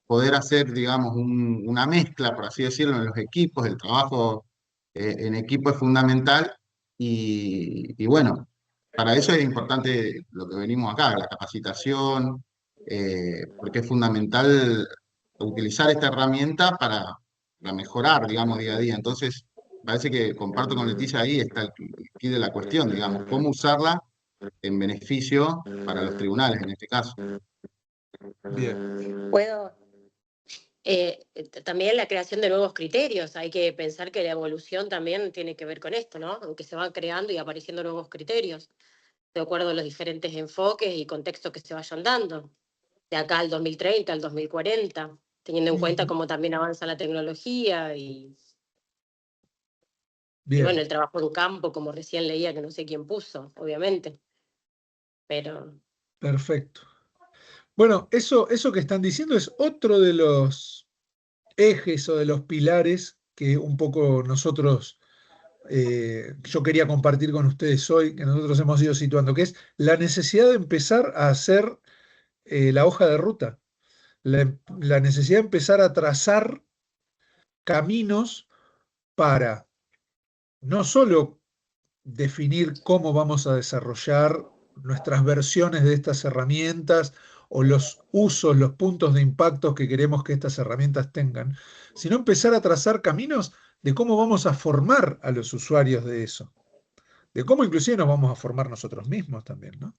poder hacer, digamos, una mezcla, por así decirlo, en los equipos, el trabajo en equipo es fundamental, y bueno, para eso es importante lo que venimos acá, la capacitación, porque es fundamental utilizar esta herramienta para mejorar, digamos, día a día. Entonces, parece que comparto con Leticia, ahí está el quid de la cuestión, digamos, cómo usarla en beneficio para los tribunales en este caso. Bien. Puedo. También la creación de nuevos criterios. Hay que pensar que la evolución también tiene que ver con esto, ¿no? Aunque se van creando y apareciendo nuevos criterios, de acuerdo a los diferentes enfoques y contextos que se vayan dando, de acá al 2030, al 2040, teniendo en cuenta cómo también avanza la tecnología y bueno, el trabajo en campo, como recién leía, que no sé quién puso, obviamente. Pero Perfecto. Bueno, eso que están diciendo es otro de los ejes o de los pilares que un poco nosotros, yo quería compartir con ustedes hoy, que nosotros hemos ido situando, que es la necesidad de empezar a hacer la hoja de ruta, la necesidad de empezar a trazar caminos para no solo definir cómo vamos a desarrollar nuestras versiones de estas herramientas o los usos, los puntos de impacto que queremos que estas herramientas tengan, sino empezar a trazar caminos de cómo vamos a formar a los usuarios de eso, de cómo inclusive nos vamos a formar nosotros mismos también, ¿no?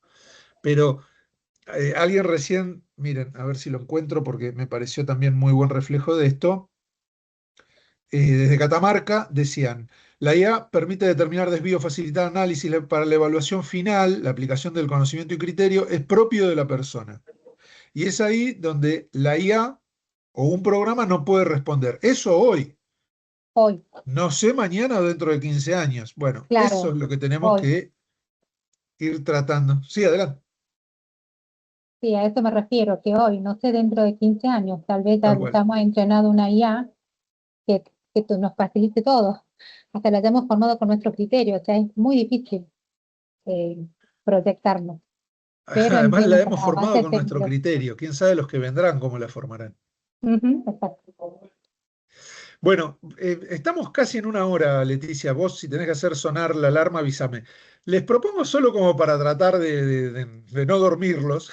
Pero alguien recién, miren, a ver si lo encuentro porque me pareció también muy buen reflejo de esto. Desde Catamarca decían, la IA permite determinar desvío, facilitar análisis para la evaluación final, la aplicación del conocimiento y criterio es propio de la persona. Y es ahí donde la IA o un programa no puede responder. Eso hoy. Hoy. No sé mañana o dentro de 15 años. Bueno, Claro, eso es lo que tenemos hoy. que ir tratando. Sí, adelante. Sí, a eso me refiero, que hoy, no sé, dentro de 15 años, tal vez Tal cual. estamos entrenado una IA que nos facilite todo, hasta la hayamos formado con nuestro criterio, o sea, es muy difícil proyectarnos. Pero Además la entiendo que hemos los formado avances con nuestro criterio. ¿Quién sabe los que vendrán cómo la formarán? Exacto. Bueno, estamos casi en una hora, Leticia. Vos, si tenés que hacer sonar la alarma, avísame. Les propongo solo como para tratar de no dormirlos,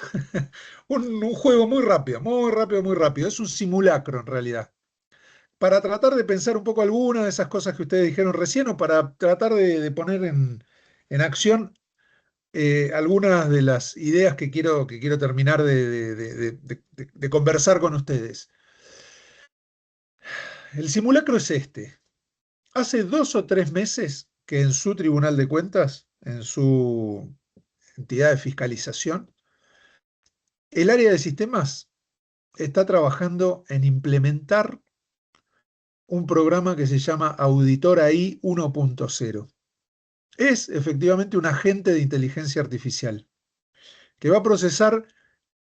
un juego muy rápido, muy rápido, muy rápido. Es un simulacro en realidad. Para tratar de pensar un poco alguna de esas cosas que ustedes dijeron recién o para tratar de poner en acción algunas de las ideas que quiero terminar de conversar con ustedes. El simulacro es este. Hace 2 o 3 meses que en su Tribunal de Cuentas, en su entidad de fiscalización, el área de sistemas está trabajando en implementar un programa que se llama Auditor AI 1.0. Es efectivamente un agente de inteligencia artificial que va a procesar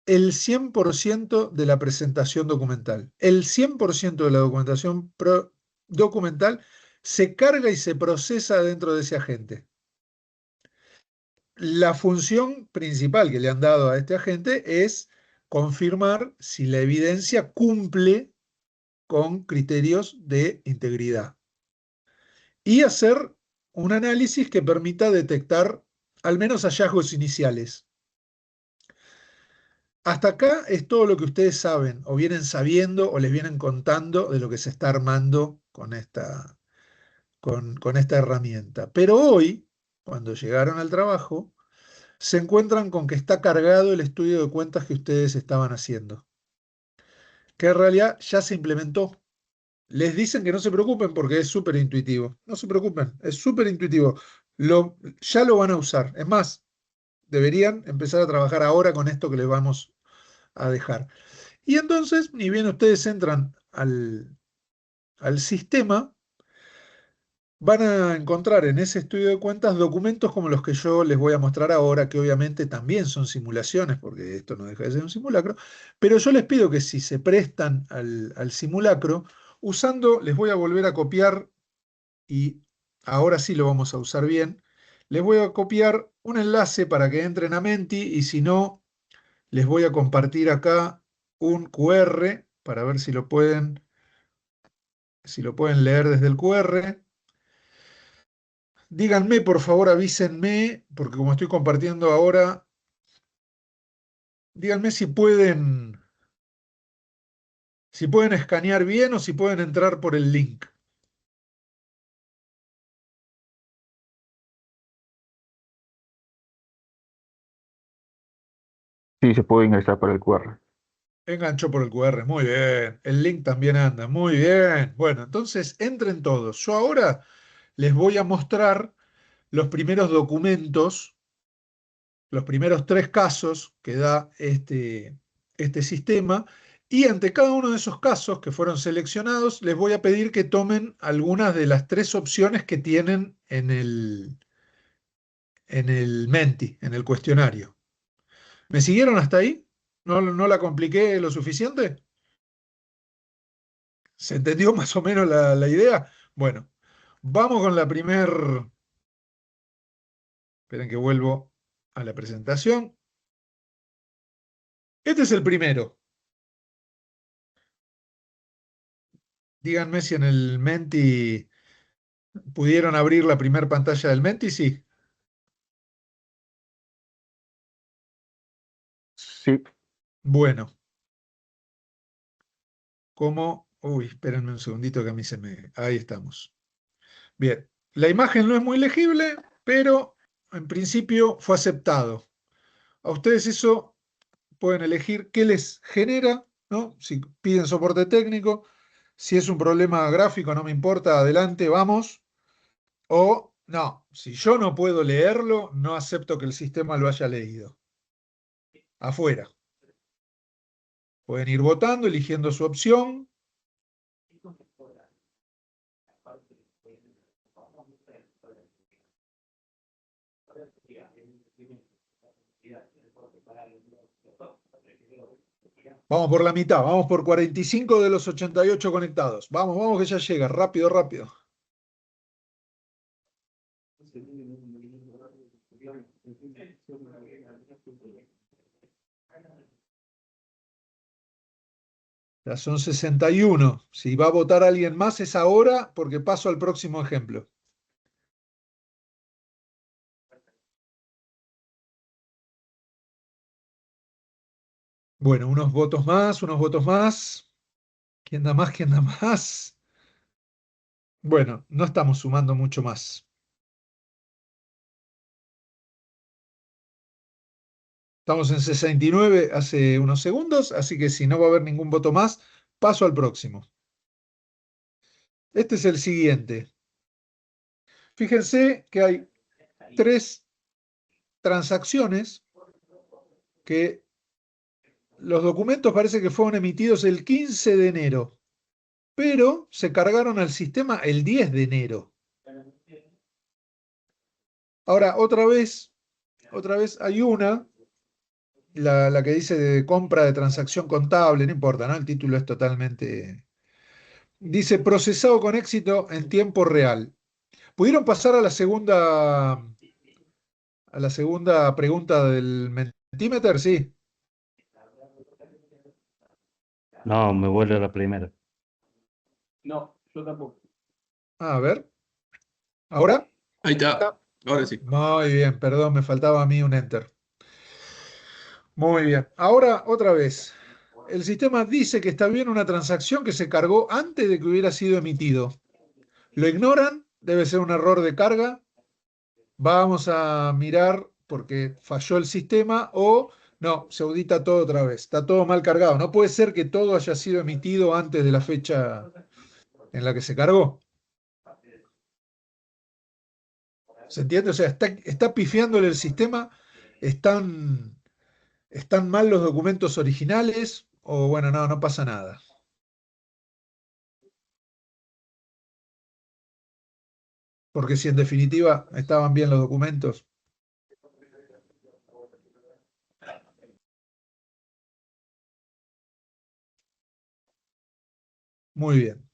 el 100% de la presentación documental. El 100% de la documentación documental se carga y se procesa dentro de ese agente. La función principal que le han dado a este agente es confirmar si la evidencia cumple con criterios de integridad y hacer un análisis que permita detectar al menos hallazgos iniciales. Hasta acá es todo lo que ustedes saben, o vienen sabiendo, o les vienen contando de lo que se está armando con esta herramienta. Pero hoy, cuando llegaron al trabajo, se encuentran con que está cargado el estudio de cuentas que ustedes estaban haciendo, que en realidad ya se implementó. Les dicen que no se preocupen porque es súper intuitivo. No se preocupen, es súper intuitivo. Ya lo van a usar. Es más, deberían empezar a trabajar ahora con esto que les vamos a dejar. Y entonces, ni bien ustedes entran al sistema, van a encontrar en ese estudio de cuentas documentos como los que yo les voy a mostrar ahora, que obviamente también son simulaciones, porque esto no deja de ser un simulacro, pero yo les pido que si se prestan al simulacro, les voy a volver a copiar, y ahora sí lo vamos a usar bien, les voy a copiar un enlace para que entren a Menti, y si no, les voy a compartir acá un QR para ver si lo pueden leer desde el QR. Díganme, por favor, avísenme, porque como estoy compartiendo ahora, díganme si pueden escanear bien o si pueden entrar por el link. Sí, se puede ingresar por el QR. Enganchó por el QR, muy bien. El link también anda, muy bien. Bueno, entonces entren todos. Yo ahora les voy a mostrar los primeros documentos, los primeros 3 casos que da este sistema, y ante cada uno de esos casos que fueron seleccionados, les voy a pedir que tomen algunas de las 3 opciones que tienen en el Menti, en el cuestionario. ¿Me siguieron hasta ahí? ¿No la compliqué lo suficiente? ¿Se entendió más o menos la idea? Bueno, vamos con la primer. Esperen que vuelvo a la presentación. Este es el primero. Díganme si en el Menti pudieron abrir la primera pantalla del Menti. Sí. Sí. Bueno, ¿cómo? Uy, espérenme un segundito que a mí se me. Ahí estamos. Bien, la imagen no es muy legible, pero en principio fue aceptado. A ustedes eso pueden elegir qué les genera, ¿no? Si piden soporte técnico, si es un problema gráfico, no me importa, adelante, vamos. O no, si yo no puedo leerlo, no acepto que el sistema lo haya leído. Afuera. Pueden ir votando, eligiendo su opción. Vamos por la mitad, vamos por 45 de los 88 conectados. Vamos, vamos que ya llega, rápido, rápido. Ya son 61. Si va a votar alguien más es ahora, porque paso al próximo ejemplo. Bueno, unos votos más, unos votos más. ¿Quién da más? ¿Quién da más? Bueno, no estamos sumando mucho más. Estamos en 69 hace unos segundos, así que si no va a haber ningún voto más, paso al próximo. Este es el siguiente. Fíjense que hay 3 transacciones que los documentos parece que fueron emitidos el 15 de enero, pero se cargaron al sistema el 10 de enero. Ahora, otra vez hay una, la que dice de compra de transacción contable, no importa, ¿no? El título es totalmente. Dice procesado con éxito en tiempo real. ¿Pudieron pasar a la segunda pregunta del Mentimeter? Sí. No, me vuelve a la primera. No, yo tampoco. A ver. ¿Ahora? Ahí está. Ahora sí. Muy bien, perdón, me faltaba a mí un enter. Muy bien. Ahora, otra vez. El sistema dice que está bien una transacción que se cargó antes de que hubiera sido emitido. ¿Lo ignoran? Debe ser un error de carga. Vamos a mirar porque falló el sistema o no, se audita todo otra vez. Está todo mal cargado. No puede ser que todo haya sido emitido antes de la fecha en la que se cargó. ¿Se entiende? O sea, está pifiándole el sistema. ¿Están mal los documentos originales? O bueno, no pasa nada. Porque si en definitiva estaban bien los documentos. Muy bien.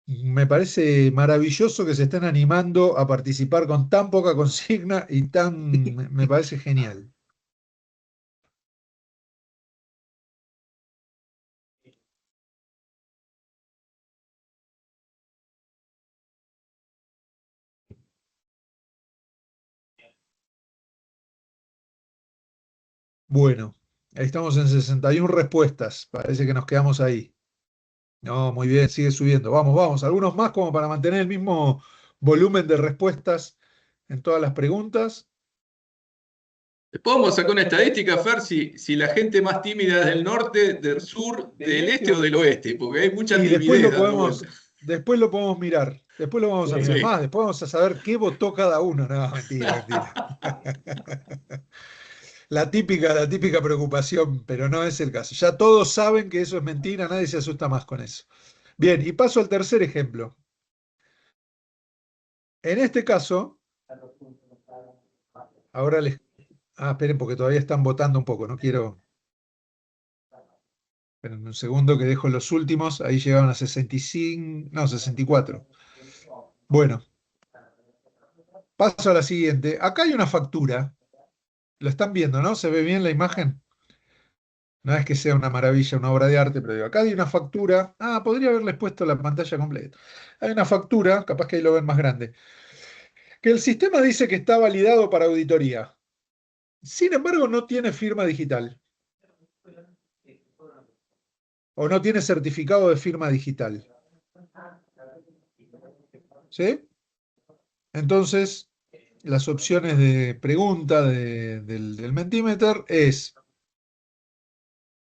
Me parece maravilloso que se estén animando a participar con tan poca consigna y me parece genial. Bueno, ahí estamos en 61 respuestas. Parece que nos quedamos ahí. No, muy bien, sigue subiendo. Vamos, vamos. Algunos más como para mantener el mismo volumen de respuestas en todas las preguntas. Después vamos a sacar una estadística, Fer, si la gente más tímida es del norte, del sur, del este o del oeste, porque hay mucha Y timidez dando vueltas. después lo podemos mirar. Después lo vamos a mirar. Sí. Más, después vamos a saber qué votó cada uno. No, mentira, mentira. La típica preocupación, pero no es el caso. Ya todos saben que eso es mentira, nadie se asusta más con eso. Bien, y paso al tercer ejemplo. En este caso, ahora les... Ah, esperen, porque todavía están votando un poco, no quiero... Esperen un segundo que dejo los últimos, ahí llegaron a 65, no, 64. Bueno, paso a la siguiente. Acá hay una factura. Lo están viendo, ¿no? ¿Se ve bien la imagen? No es que sea una maravilla, una obra de arte, pero digo, acá hay una factura. Ah, podría haberles puesto la pantalla completa. Hay una factura, capaz que ahí lo ven más grande, que el sistema dice que está validado para auditoría. Sin embargo, no tiene firma digital. O no tiene certificado de firma digital. ¿Sí? Entonces, las opciones de pregunta del Mentimeter es,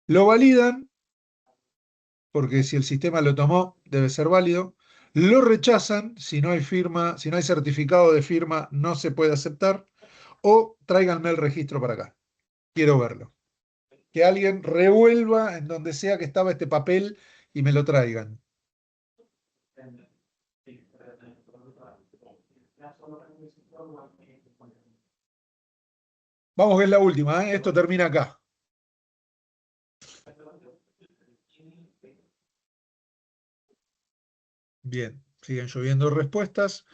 lo validan, porque si el sistema lo tomó, debe ser válido. Lo rechazan, si no hay firma, si no hay certificado de firma, no se puede aceptar. O tráiganme el registro para acá. Quiero verlo. Que alguien revuelva en donde sea que estaba este papel y me lo traigan. Vamos, que es la última, ¿eh? Esto termina acá. Bien, siguen lloviendo respuestas.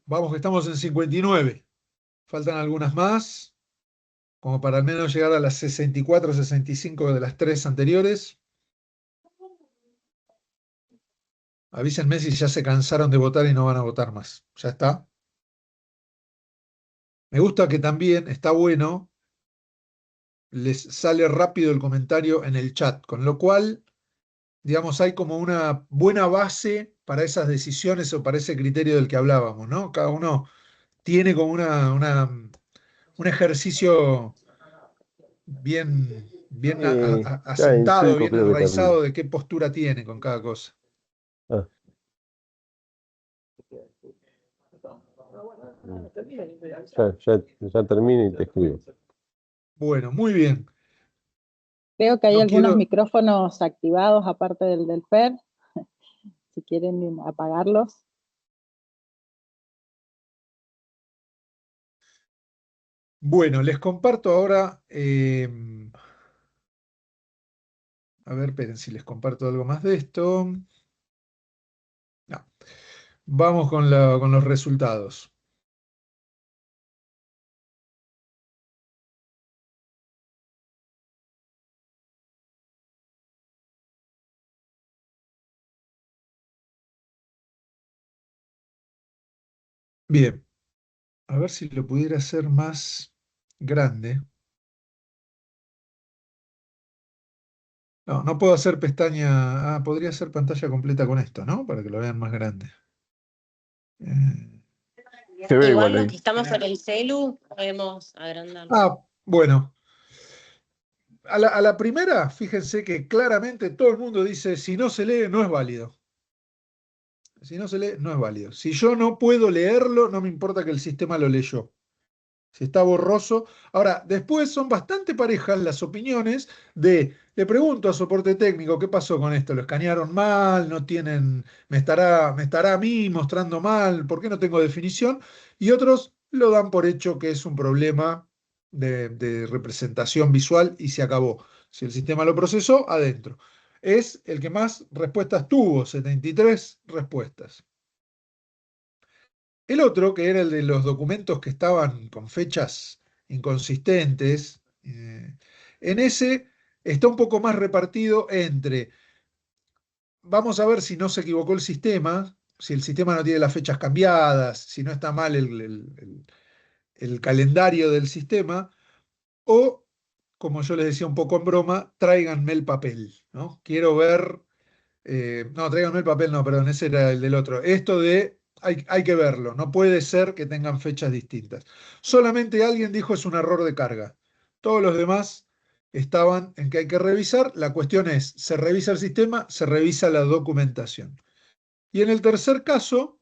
Vamos, que estamos en 59. Faltan algunas más, como para al menos llegar a las 64, 65 de las tres anteriores. Avísenme si ya se cansaron de votar y no van a votar más. ¿Ya está? Me gusta que también está bueno, les sale rápido el comentario en el chat, con lo cual, digamos, hay como una buena base para esas decisiones o para ese criterio del que hablábamos, ¿no? Cada uno tiene como un ejercicio bien, bien Ya en asentado, 5 bien creo que termino. enraizado de qué postura tiene con cada cosa. Ah. Ya termino y te escribo. Bueno, muy bien. Creo que hay No algunos quiero... micrófonos activados aparte del Fer, si quieren apagarlos. Bueno, les comparto ahora... a ver, esperen si les comparto algo más de esto. No. Vamos con los resultados. Bien, a ver si lo pudiera hacer más grande. No, no puedo hacer pestaña. Ah, podría hacer pantalla completa con esto, ¿no? Para que lo vean más grande. Eh, Se ve Igual igual los ahí. que estamos en el celu podemos agrandarlo. bueno. A la primera, fíjense que claramente todo el mundo dice, si no se lee, no es válido. Si no se lee, no es válido. Si yo no puedo leerlo, no me importa que el sistema lo leyó. Si está borroso. Ahora, después son bastante parejas las opiniones le pregunto a soporte técnico, ¿qué pasó con esto? ¿Lo escanearon mal? ¿No tienen, me estará a mí mostrando mal? ¿Por qué no tengo definición? Y otros lo dan por hecho que es un problema de representación visual y se acabó. Si el sistema lo procesó, adentro. Es el que más respuestas tuvo, 73 respuestas. El otro, que era el de los documentos que estaban con fechas inconsistentes, en ese está un poco más repartido entre, vamos a ver si no se equivocó el sistema, si el sistema no tiene las fechas cambiadas, si no está mal el calendario del sistema, o, como yo les decía un poco en broma, tráiganme el papel, ¿no? Quiero ver no, tráiganme el papel, no, perdón, ese era el del otro. Esto de hay que verlo, no puede ser que tengan fechas distintas. Solamente alguien dijo es un error de carga. Todos los demás estaban en que hay que revisar. La cuestión es, se revisa el sistema, se revisa la documentación. Y en el tercer caso,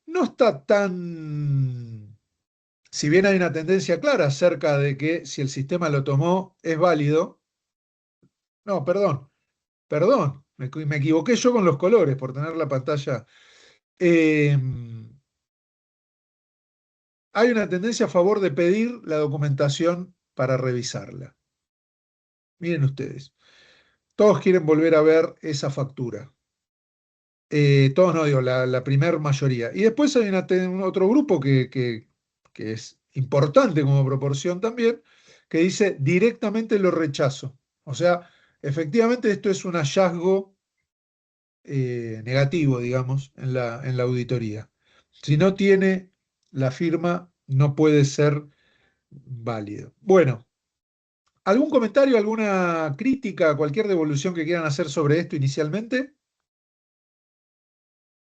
no está tan... Si bien hay una tendencia clara acerca de que si el sistema lo tomó es válido, no, perdón, me equivoqué yo con los colores por tener la pantalla. Eh, hay una tendencia a favor de pedir la documentación para revisarla. Miren ustedes, todos quieren volver a ver esa factura. Todos no digo, la primer mayoría. Y después hay un otro grupo que es importante como proporción también, que dice directamente lo rechazo. O sea, efectivamente esto es un hallazgo negativo, digamos, en la auditoría. Si no tiene la firma, no puede ser válido. Bueno, ¿algún comentario, alguna crítica, cualquier devolución que quieran hacer sobre esto inicialmente?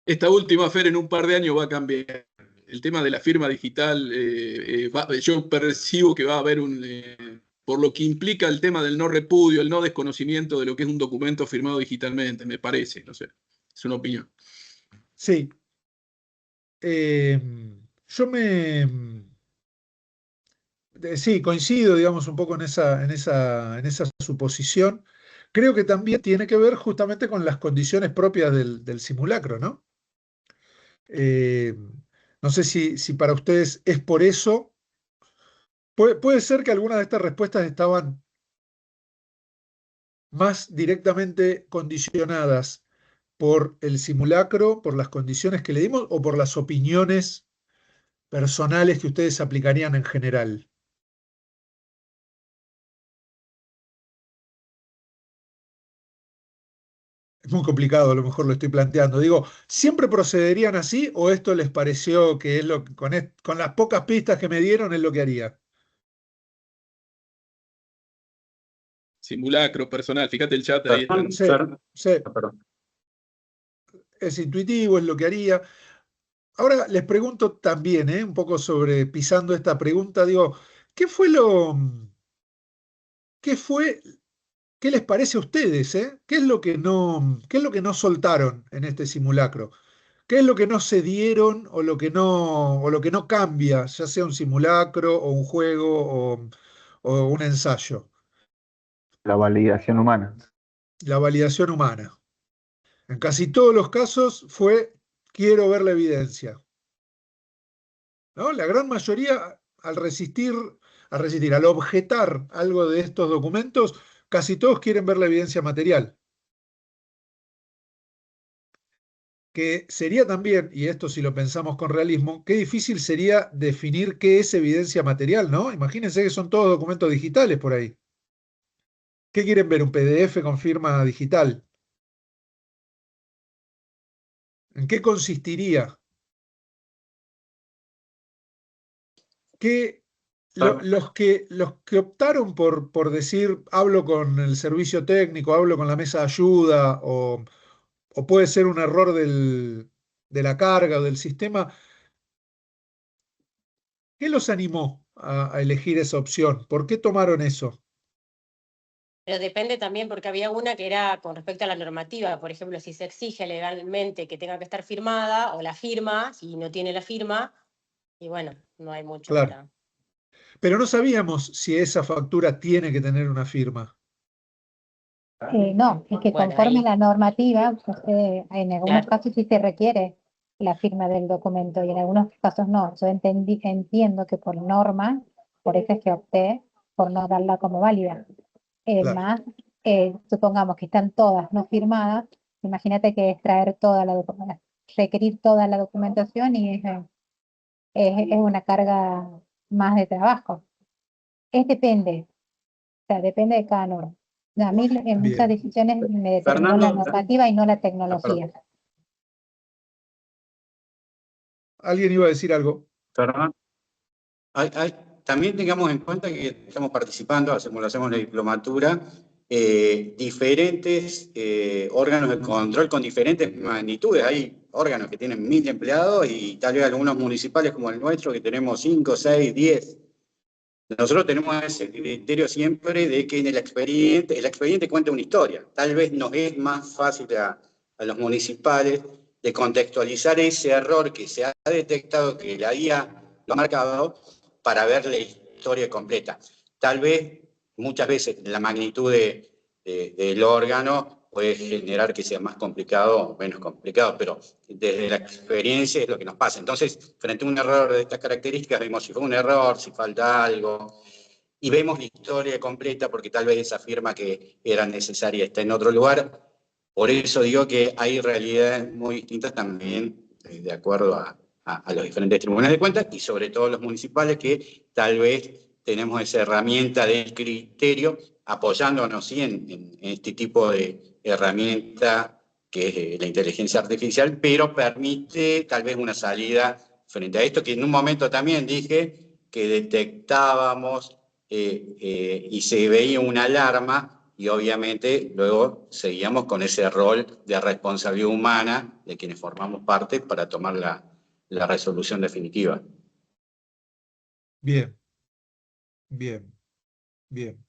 Esta última, Fer, en un par de años va a cambiar. El tema de la firma digital, yo percibo que va a haber por lo que implica el tema del no repudio, el no desconocimiento de lo que es un documento firmado digitalmente, me parece, no sé, es una opinión. Sí. Yo sí, coincido, digamos, un poco en esa suposición. Creo que también tiene que ver justamente con las condiciones propias del simulacro, ¿no? Eh, no sé si para ustedes es por eso. Puede ser que algunas de estas respuestas estaban más directamente condicionadas por el simulacro, por las condiciones que le dimos o por las opiniones personales que ustedes aplicarían en general. Es muy complicado, a lo mejor lo estoy planteando. Digo, ¿siempre procederían así o esto les pareció que es lo que con las pocas pistas que me dieron es lo que haría? Simulacro, personal, fíjate el chat ahí. Perdón, Sí, Fer. sí, Perdón. es intuitivo, es lo que haría. Ahora les pregunto también, un poco sobre pisando esta pregunta, digo, ¿qué fue ¿Qué les parece a ustedes? ¿Qué es lo que no soltaron en este simulacro? ¿Qué es lo que no cedieron o lo que no cambia, ya sea un simulacro o un juego o un ensayo? La validación humana. La validación humana. En casi todos los casos fue quiero ver la evidencia, ¿no? La gran mayoría al objetar algo de estos documentos, casi todos quieren ver la evidencia material. Que sería también, y esto si lo pensamos con realismo, qué difícil sería definir qué es evidencia material, ¿no? Imagínense que son todos documentos digitales por ahí. ¿Qué quieren ver? ¿Un PDF con firma digital? ¿En qué consistiría? ¿Qué, los que optaron por decir, hablo con el servicio técnico, hablo con la mesa de ayuda, o puede ser un error de la carga o del sistema, ¿qué los animó a elegir esa opción? ¿Por qué tomaron eso? Pero depende también porque había una que era con respecto a la normativa. Por ejemplo, si se exige legalmente que tenga que estar firmada o la firma, si no tiene la firma, y bueno, no hay mucho Claro. para... Pero no sabíamos si esa factura tiene que tener una firma. No, es que Bueno, conforme ahí, la normativa, pues, en algunos claro. casos sí se requiere la firma del documento y en algunos casos no. Yo entiendo que por norma, por eso es que opté por no darla como válida. Claro. Más, supongamos que están todas no firmadas, imagínate que es traer toda la documentación, requerir toda la documentación y es una carga más de trabajo. Depende, o sea, depende de cada norma. A mí en muchas Bien. decisiones me determinó la Fernando, normativa y no la perdón. tecnología. ¿Alguien iba a decir algo? Fernando, también tengamos en cuenta que estamos participando, lo hacemos la diplomatura, diferentes órganos de control con diferentes magnitudes. Hay órganos que tienen 1000 empleados y tal vez algunos municipales como el nuestro que tenemos 5, 6, 10. Nosotros tenemos ese criterio siempre de que en el expediente cuenta una historia. Tal vez nos es más fácil a los municipales de contextualizar ese error que se ha detectado, que la guía lo ha marcado, para ver la historia completa. Tal vez, muchas veces, la magnitud del órgano puede generar que sea más complicado o menos complicado, pero desde la experiencia es lo que nos pasa. Entonces, frente a un error de estas características, vemos si fue un error, si falta algo, y vemos la historia completa porque tal vez esa firma que era necesaria está en otro lugar. Por eso digo que hay realidades muy distintas también de acuerdo a los diferentes tribunales de cuentas y sobre todo los municipales que tal vez tenemos esa herramienta del criterio apoyándonos ¿sí? en este tipo de herramienta que es la inteligencia artificial, pero permite tal vez una salida frente a esto que en un momento también dije que detectábamos y se veía una alarma y obviamente luego seguíamos con ese rol de responsabilidad humana de quienes formamos parte para tomar la resolución definitiva. Bien, bien, bien.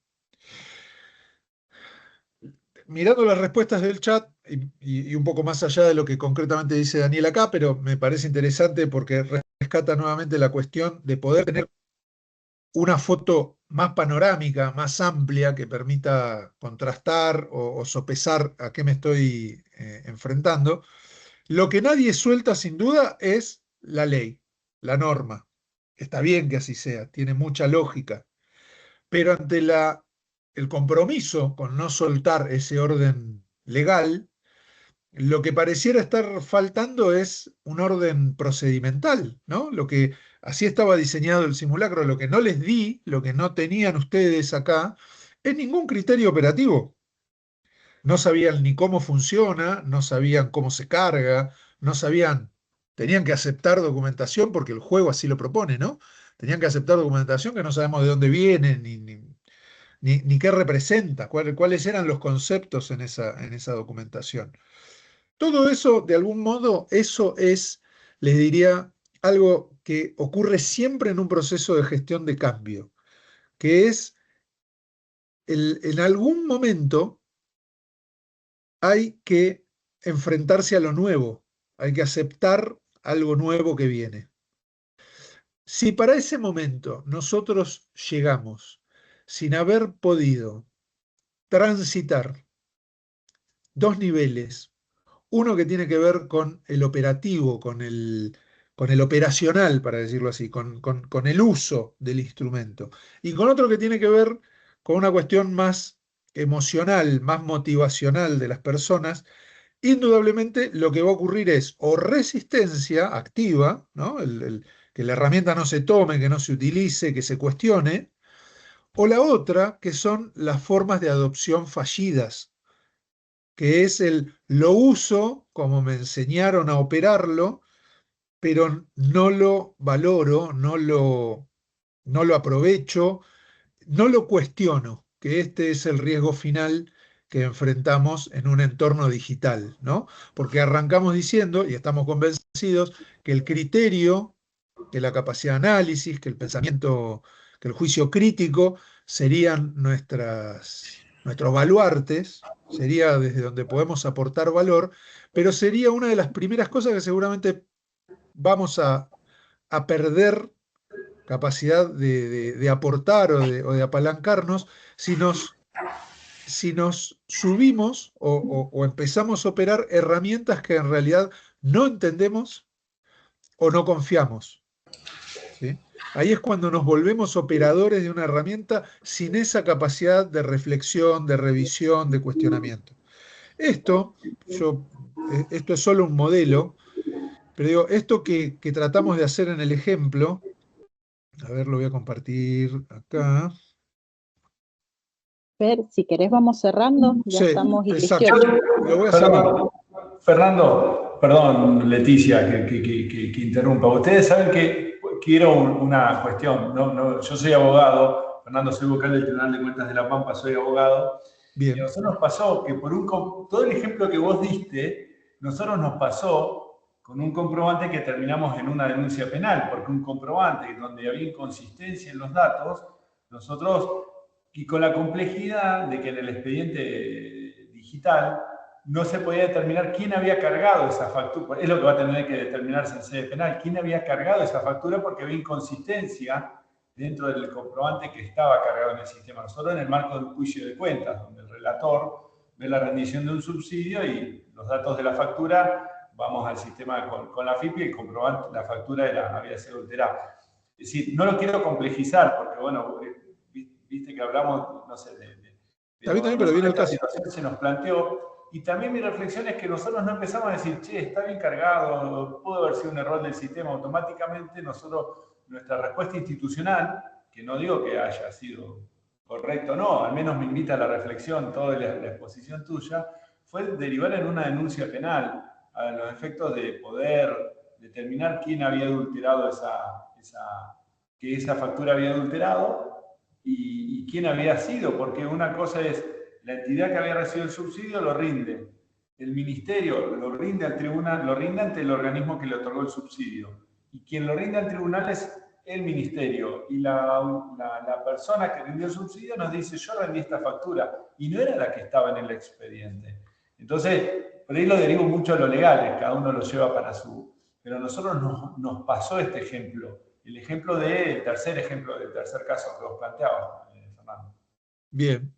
Mirando las respuestas del chat y un poco más allá de lo que concretamente dice Daniel acá, pero me parece interesante porque rescata nuevamente la cuestión de poder tener una foto más panorámica, más amplia, que permita contrastar o sopesar a qué me estoy enfrentando. Lo que nadie suelta sin duda es la ley, la norma. Está bien que así sea, tiene mucha lógica, pero ante el compromiso con no soltar ese orden legal, lo que pareciera estar faltando es un orden procedimental, ¿no? Lo que así estaba diseñado el simulacro, lo que no les di, lo que no tenían ustedes acá, es ningún criterio operativo. No sabían ni cómo funciona, no sabían cómo se carga, no sabían, tenían que aceptar documentación porque el juego así lo propone, ¿no? Tenían que aceptar documentación que no sabemos de dónde viene, ni qué representa, cuáles eran los conceptos en esa documentación. Todo eso, de algún modo, eso es, les diría, algo que ocurre siempre en un proceso de gestión de cambio, que es en algún momento hay que enfrentarse a lo nuevo, hay que aceptar algo nuevo que viene. Si para ese momento nosotros llegamos sin haber podido transitar dos niveles, uno que tiene que ver con el operativo, con el operacional, para decirlo así, con el uso del instrumento, y con otro que tiene que ver con una cuestión más emocional, más motivacional de las personas, indudablemente lo que va a ocurrir es o resistencia activa, ¿no? Que la herramienta no se tome, que no se utilice, que se cuestione, o la otra, que son las formas de adopción fallidas, que es lo uso como me enseñaron a operarlo, pero no lo valoro, no lo aprovecho, no lo cuestiono, que este es el riesgo final que enfrentamos en un entorno digital, ¿no? Porque arrancamos diciendo, y estamos convencidos, que el criterio, que la capacidad de análisis, que el pensamiento, que el juicio crítico serían nuestros baluartes, sería desde donde podemos aportar valor, pero sería una de las primeras cosas que seguramente vamos a perder capacidad de aportar o de apalancarnos si nos subimos o empezamos a operar herramientas que en realidad no entendemos o no confiamos, ¿sí? Ahí es cuando nos volvemos operadores de una herramienta sin esa capacidad de reflexión, de revisión, de cuestionamiento. Esto es solo un modelo, pero digo, esto que tratamos de hacer en el ejemplo, a ver, lo voy a compartir acá. Fer, si querés vamos cerrando, ya Sí, estamos y exacto. 18. Lo voy a cerrar. Fernando, perdón, Leticia, que interrumpa. Ustedes saben que quiero una cuestión. Yo soy abogado, Fernando, soy vocal del Tribunal de Cuentas de La Pampa, soy abogado. Bien. Y a nosotros nos pasó que todo el ejemplo que vos diste, nosotros nos pasó con un comprobante que terminamos en una denuncia penal, porque un comprobante donde había inconsistencia en los datos, nosotros, y con la complejidad de que en el expediente digital no se podía determinar quién había cargado esa factura, es lo que va a tener que determinarse en sede penal, quién había cargado esa factura porque había inconsistencia dentro del comprobante que estaba cargado en el sistema. Nosotros en el marco de un juicio de cuentas, donde el relator ve la rendición de un subsidio y los datos de la factura, vamos al sistema con la FIP y el comprobante, la factura había sido alterada. Es decir, no lo quiero complejizar porque, bueno, viste que hablamos, no sé, Está bien también, pero viene el caso. Situación se nos planteó. Y también mi reflexión es que nosotros no empezamos a decir, che, está bien cargado, pudo haber sido un error del sistema. Automáticamente nosotros, nuestra respuesta institucional, que no digo que haya sido correcto o no, al menos me invita a la reflexión, toda la exposición tuya, fue derivar en una denuncia penal a los efectos de poder determinar quién había adulterado que esa factura había adulterado y quién había sido, porque una cosa es la entidad que había recibido el subsidio lo rinde, el ministerio lo rinde al tribunal, lo rinde ante el organismo que le otorgó el subsidio, y quien lo rinde al tribunal es el ministerio, y la persona que rindió el subsidio nos dice, yo rendí esta factura, y no era la que estaba en el expediente. Entonces, por ahí lo derivo mucho a lo legal, cada uno lo lleva para su... Pero a nosotros nos pasó este ejemplo, el ejemplo del tercer caso que vos planteabas, Fernando. Bien.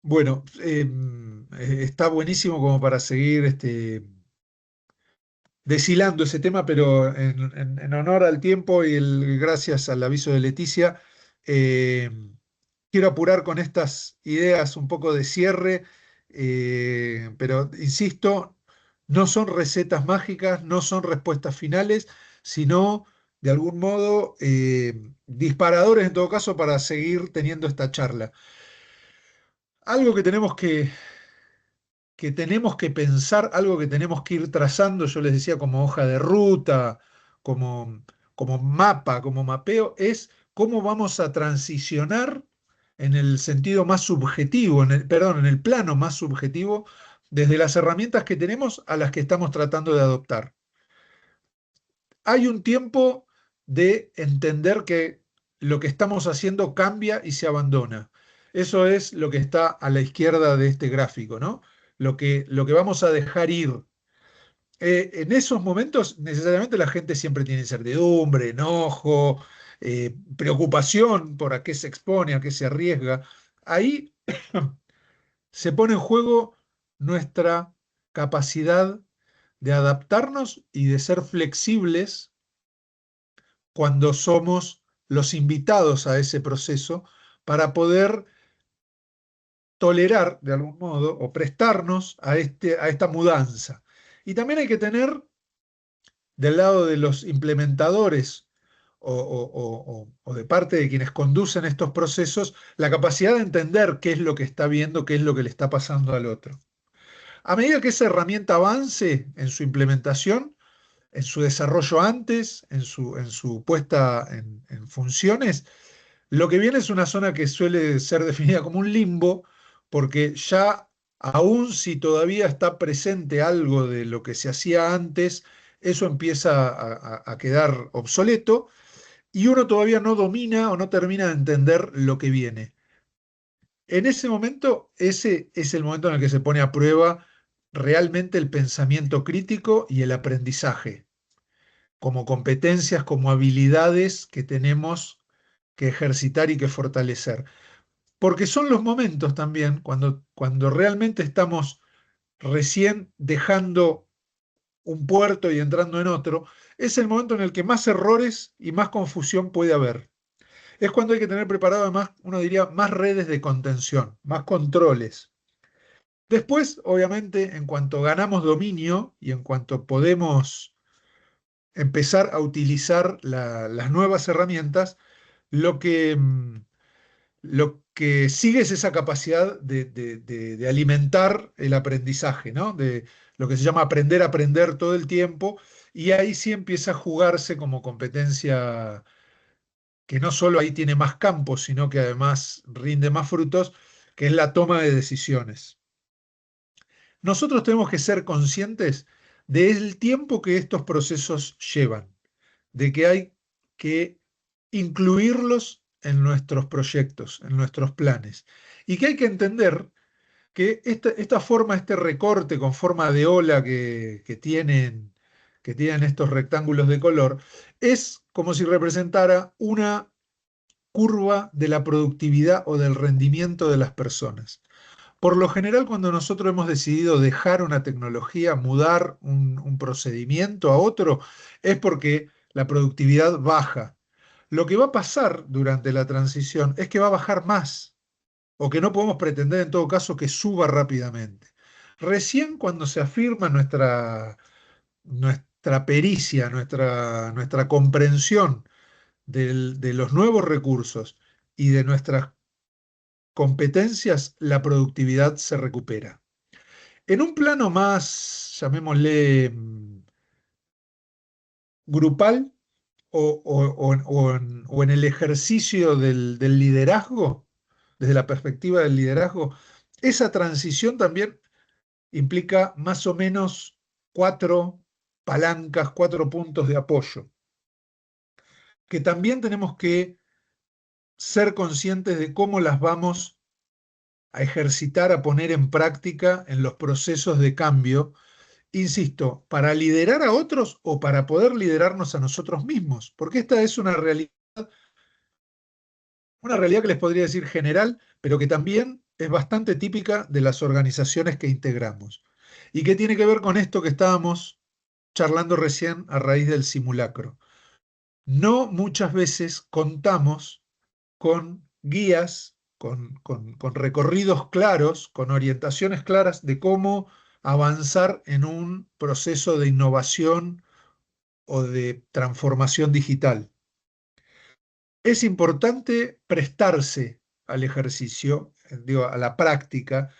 Bueno, está buenísimo como para seguir deshilando ese tema, pero en honor al tiempo y gracias al aviso de Leticia, quiero apurar con estas ideas un poco de cierre, pero insisto, no son recetas mágicas, no son respuestas finales, sino de algún modo disparadores en todo caso para seguir teniendo esta charla. Algo que tenemos que pensar, algo que tenemos que ir trazando, yo les decía, como hoja de ruta, como mapa, como mapeo, es cómo vamos a transicionar en el sentido más subjetivo, en el plano más subjetivo, desde las herramientas que tenemos a las que estamos tratando de adoptar. Hay un tiempo de entender que lo que estamos haciendo cambia y se abandona. Eso es lo que está a la izquierda de este gráfico, ¿no? Lo que vamos a dejar ir. En esos momentos, necesariamente la gente siempre tiene incertidumbre, enojo, preocupación por a qué se expone, a qué se arriesga. Ahí se pone en juego nuestra capacidad de adaptarnos y de ser flexibles cuando somos los invitados a ese proceso para poder tolerar de algún modo o prestarnos a esta mudanza. Y también hay que tener del lado de los implementadores o de parte de quienes conducen estos procesos la capacidad de entender qué es lo que está viendo, qué es lo que le está pasando al otro. A medida que esa herramienta avance en su implementación, en su desarrollo antes, en su puesta en funciones, lo que viene es una zona que suele ser definida como un limbo, porque ya, aun si todavía está presente algo de lo que se hacía antes, eso empieza a quedar obsoleto y uno todavía no domina o no termina de entender lo que viene. En ese momento, ese es el momento en el que se pone a prueba realmente el pensamiento crítico y el aprendizaje, como competencias, como habilidades que tenemos que ejercitar y que fortalecer. Porque son los momentos también cuando realmente estamos recién dejando un puerto y entrando en otro, es el momento en el que más errores y más confusión puede haber. Es cuando hay que tener preparado además, uno diría, más redes de contención, más controles. Después, obviamente, en cuanto ganamos dominio y en cuanto podemos empezar a utilizar las nuevas herramientas, lo que sigue es esa capacidad de alimentar el aprendizaje, ¿no? De lo que se llama aprender a aprender todo el tiempo, y ahí sí empieza a jugarse como competencia que no solo ahí tiene más campos, sino que además rinde más frutos, que es la toma de decisiones. Nosotros tenemos que ser conscientes del tiempo que estos procesos llevan, de que hay que incluirlos en nuestros proyectos, en nuestros planes, y que hay que entender que esta forma, este recorte con forma de ola que tienen estos rectángulos de color, es como si representara una curva de la productividad o del rendimiento de las personas. Por lo general, cuando nosotros hemos decidido dejar una tecnología, mudar un procedimiento a otro, es porque la productividad baja. Lo que va a pasar durante la transición es que va a bajar más, o que no podemos pretender en todo caso que suba rápidamente. Recién cuando se afirma nuestra pericia, nuestra comprensión de los nuevos recursos y de nuestras competencias, la productividad se recupera. En un plano más, llamémosle, grupal o en el ejercicio del liderazgo, desde la perspectiva del liderazgo, esa transición también implica más o menos 4 palancas, 4 puntos de apoyo, que también tenemos que ser conscientes de cómo las vamos a ejercitar, a poner en práctica en los procesos de cambio, insisto, para liderar a otros o para poder liderarnos a nosotros mismos, porque esta es una realidad que les podría decir general, pero que también es bastante típica de las organizaciones que integramos. ¿Y qué tiene que ver con esto que estábamos charlando recién a raíz del simulacro? No muchas veces contamos con guías, con recorridos claros, con orientaciones claras de cómo avanzar en un proceso de innovación o de transformación digital. Es importante prestarse al ejercicio, digo, a la práctica,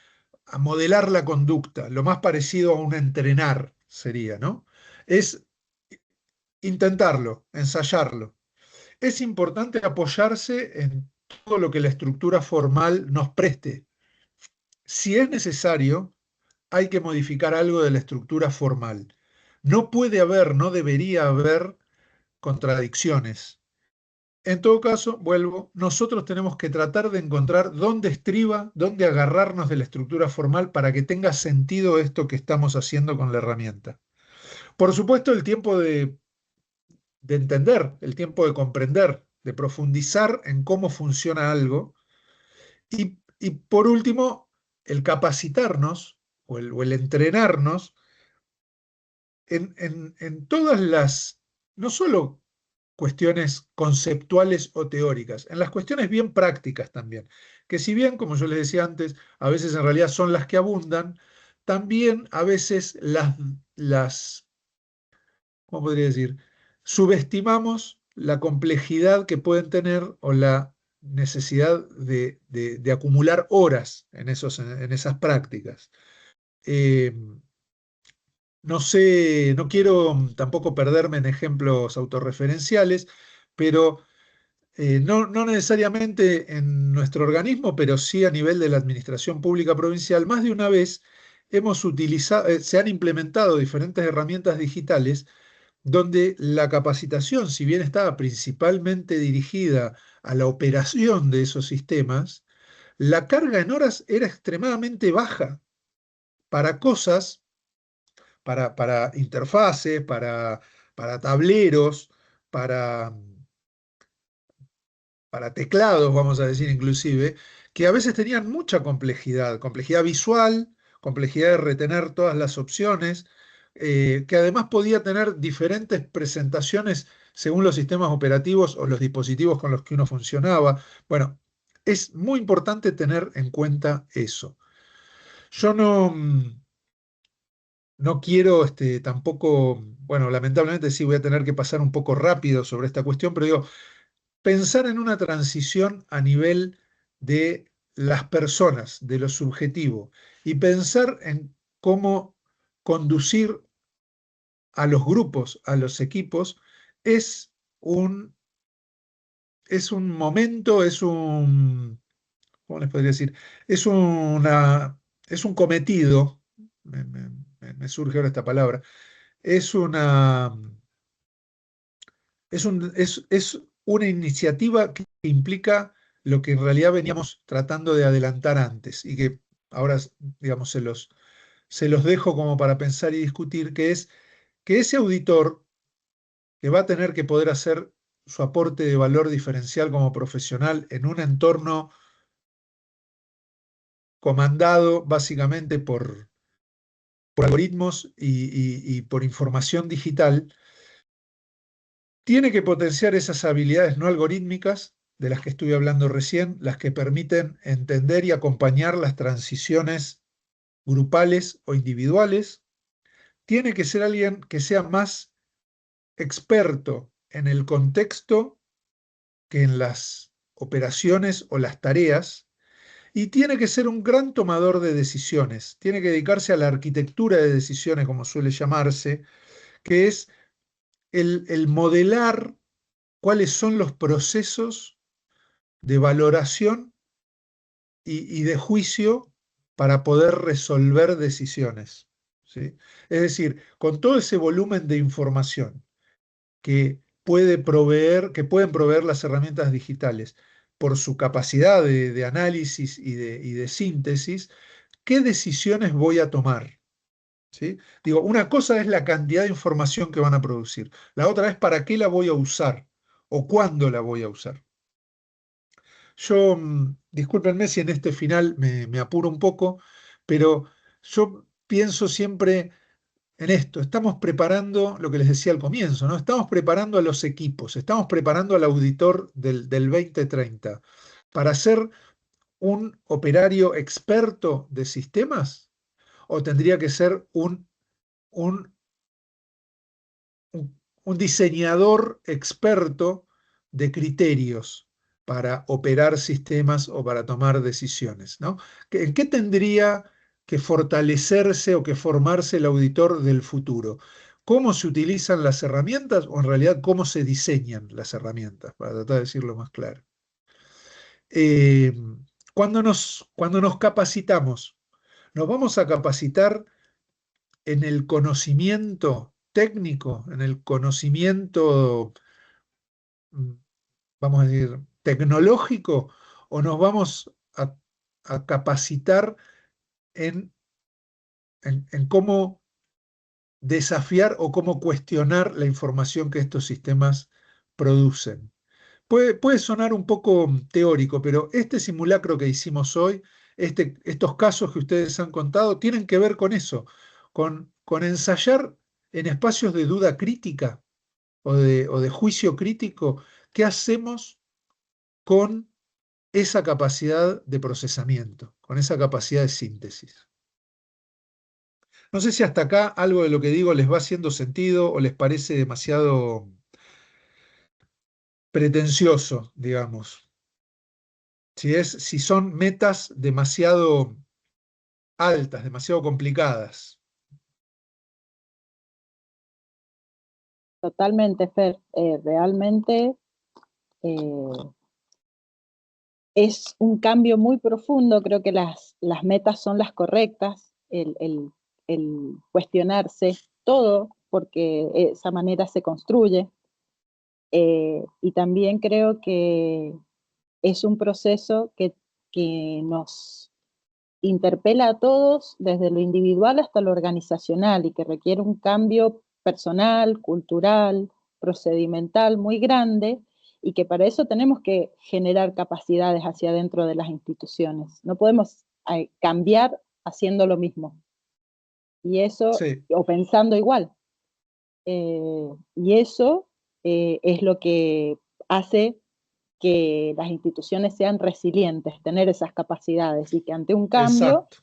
a modelar la conducta, lo más parecido a un entrenar sería, ¿no? Es intentarlo, ensayarlo. Es importante apoyarse en todo lo que la estructura formal nos preste. Si es necesario, hay que modificar algo de la estructura formal. No puede haber, no debería haber contradicciones en todo caso, vuelvo, nosotros tenemos que tratar de encontrar dónde estriba, dónde agarrarnos de la estructura formal para que tenga sentido esto que estamos haciendo con la herramienta. Por supuesto, el tiempo de entender, el tiempo de comprender, de profundizar en cómo funciona algo. Y por último, el capacitarnos o el entrenarnos en todas las, no solo cuestiones conceptuales o teóricas, en las cuestiones bien prácticas también, que si bien, como yo les decía antes, a veces en realidad son las que abundan, también a veces ¿cómo podría decir? Subestimamos la complejidad que pueden tener o la necesidad de acumular horas en esas prácticas. No sé, no quiero tampoco perderme en ejemplos autorreferenciales, pero no necesariamente en nuestro organismo, pero sí a nivel de la administración pública provincial, más de una vez hemos utilizado, se han implementado diferentes herramientas digitales donde la capacitación, si bien estaba principalmente dirigida a la operación de esos sistemas, la carga en horas era extremadamente baja para cosas, para interfaces, para tableros, para, para teclados, vamos a decir inclusive, que a veces tenían mucha complejidad, complejidad visual, complejidad de retener todas las opciones, que además podía tener diferentes presentaciones según los sistemas operativos o los dispositivos con los que uno funcionaba. Bueno, es muy importante tener en cuenta eso. Yo no quiero tampoco, bueno, lamentablemente sí voy a tener que pasar un poco rápido sobre esta cuestión, pero digo, pensar en una transición a nivel de las personas, de lo subjetivo, y pensar en cómo conducir a los grupos, a los equipos, es es un momento, ¿cómo les podría decir? Es es un cometido, me surge ahora esta palabra, es es una iniciativa que implica lo que en realidad veníamos tratando de adelantar antes y que ahora, digamos, se los dejo como para pensar y discutir, que es que ese auditor que va a tener que poder hacer su aporte de valor diferencial como profesional en un entorno comandado básicamente por algoritmos y por información digital, tiene que potenciar esas habilidades no algorítmicas de las que estuve hablando recién, las que permiten entender y acompañar las transiciones grupales o individuales. Tiene que ser alguien que sea más experto en el contexto que en las operaciones o las tareas, y tiene que ser un gran tomador de decisiones. Tiene que dedicarse a la arquitectura de decisiones, como suele llamarse, que es el modelar cuáles son los procesos de valoración y de juicio para poder resolver decisiones, ¿sí? Es decir, con todo ese volumen de información que que pueden proveer las herramientas digitales por su capacidad de análisis y de síntesis, ¿qué decisiones voy a tomar? ¿Sí? Digo, una cosa es la cantidad de información que van a producir, la otra es para qué la voy a usar o cuándo la voy a usar. Yo, discúlpenme si en este final me apuro un poco, pero yo pienso siempre en esto. Estamos preparando lo que les decía al comienzo, ¿no? Estamos preparando a los equipos, estamos preparando al auditor del 2030 para ser un operario experto de sistemas, o tendría que ser un un diseñador experto de criterios para operar sistemas o para tomar decisiones, ¿no? ¿En qué tendría que fortalecerse o que formarse el auditor del futuro? ¿Cómo se utilizan las herramientas o en realidad cómo se diseñan las herramientas? Para tratar de decirlo más claro. Eh, cuando nos capacitamos, nos vamos a capacitar en el conocimiento técnico, en el conocimiento vamos a decir, tecnológico, o nos vamos a capacitar en cómo desafiar o cómo cuestionar la información que estos sistemas producen? Puede sonar un poco teórico, pero este simulacro que hicimos hoy, estos casos que ustedes han contado, tienen que ver con eso, con ensayar en espacios de duda crítica o de juicio crítico, qué hacemos con esa capacidad de procesamiento, con esa capacidad de síntesis. No sé si hasta acá algo de lo que digo les va haciendo sentido o les parece demasiado pretencioso, digamos. Si son metas demasiado altas, demasiado complicadas. Totalmente, Fer. Realmente es un cambio muy profundo. Creo que las metas son las correctas, el cuestionarse todo, porque de esa manera se construye. Y también creo que es un proceso que nos interpela a todos desde lo individual hasta lo organizacional y que requiere un cambio personal, cultural, procedimental muy grande, y que para eso tenemos que generar capacidades hacia adentro de las instituciones. No podemos cambiar haciendo lo mismo. Y eso, Sí. o pensando igual. Y eso es lo que hace que las instituciones sean resilientes, tener esas capacidades, y que ante un cambio Exacto.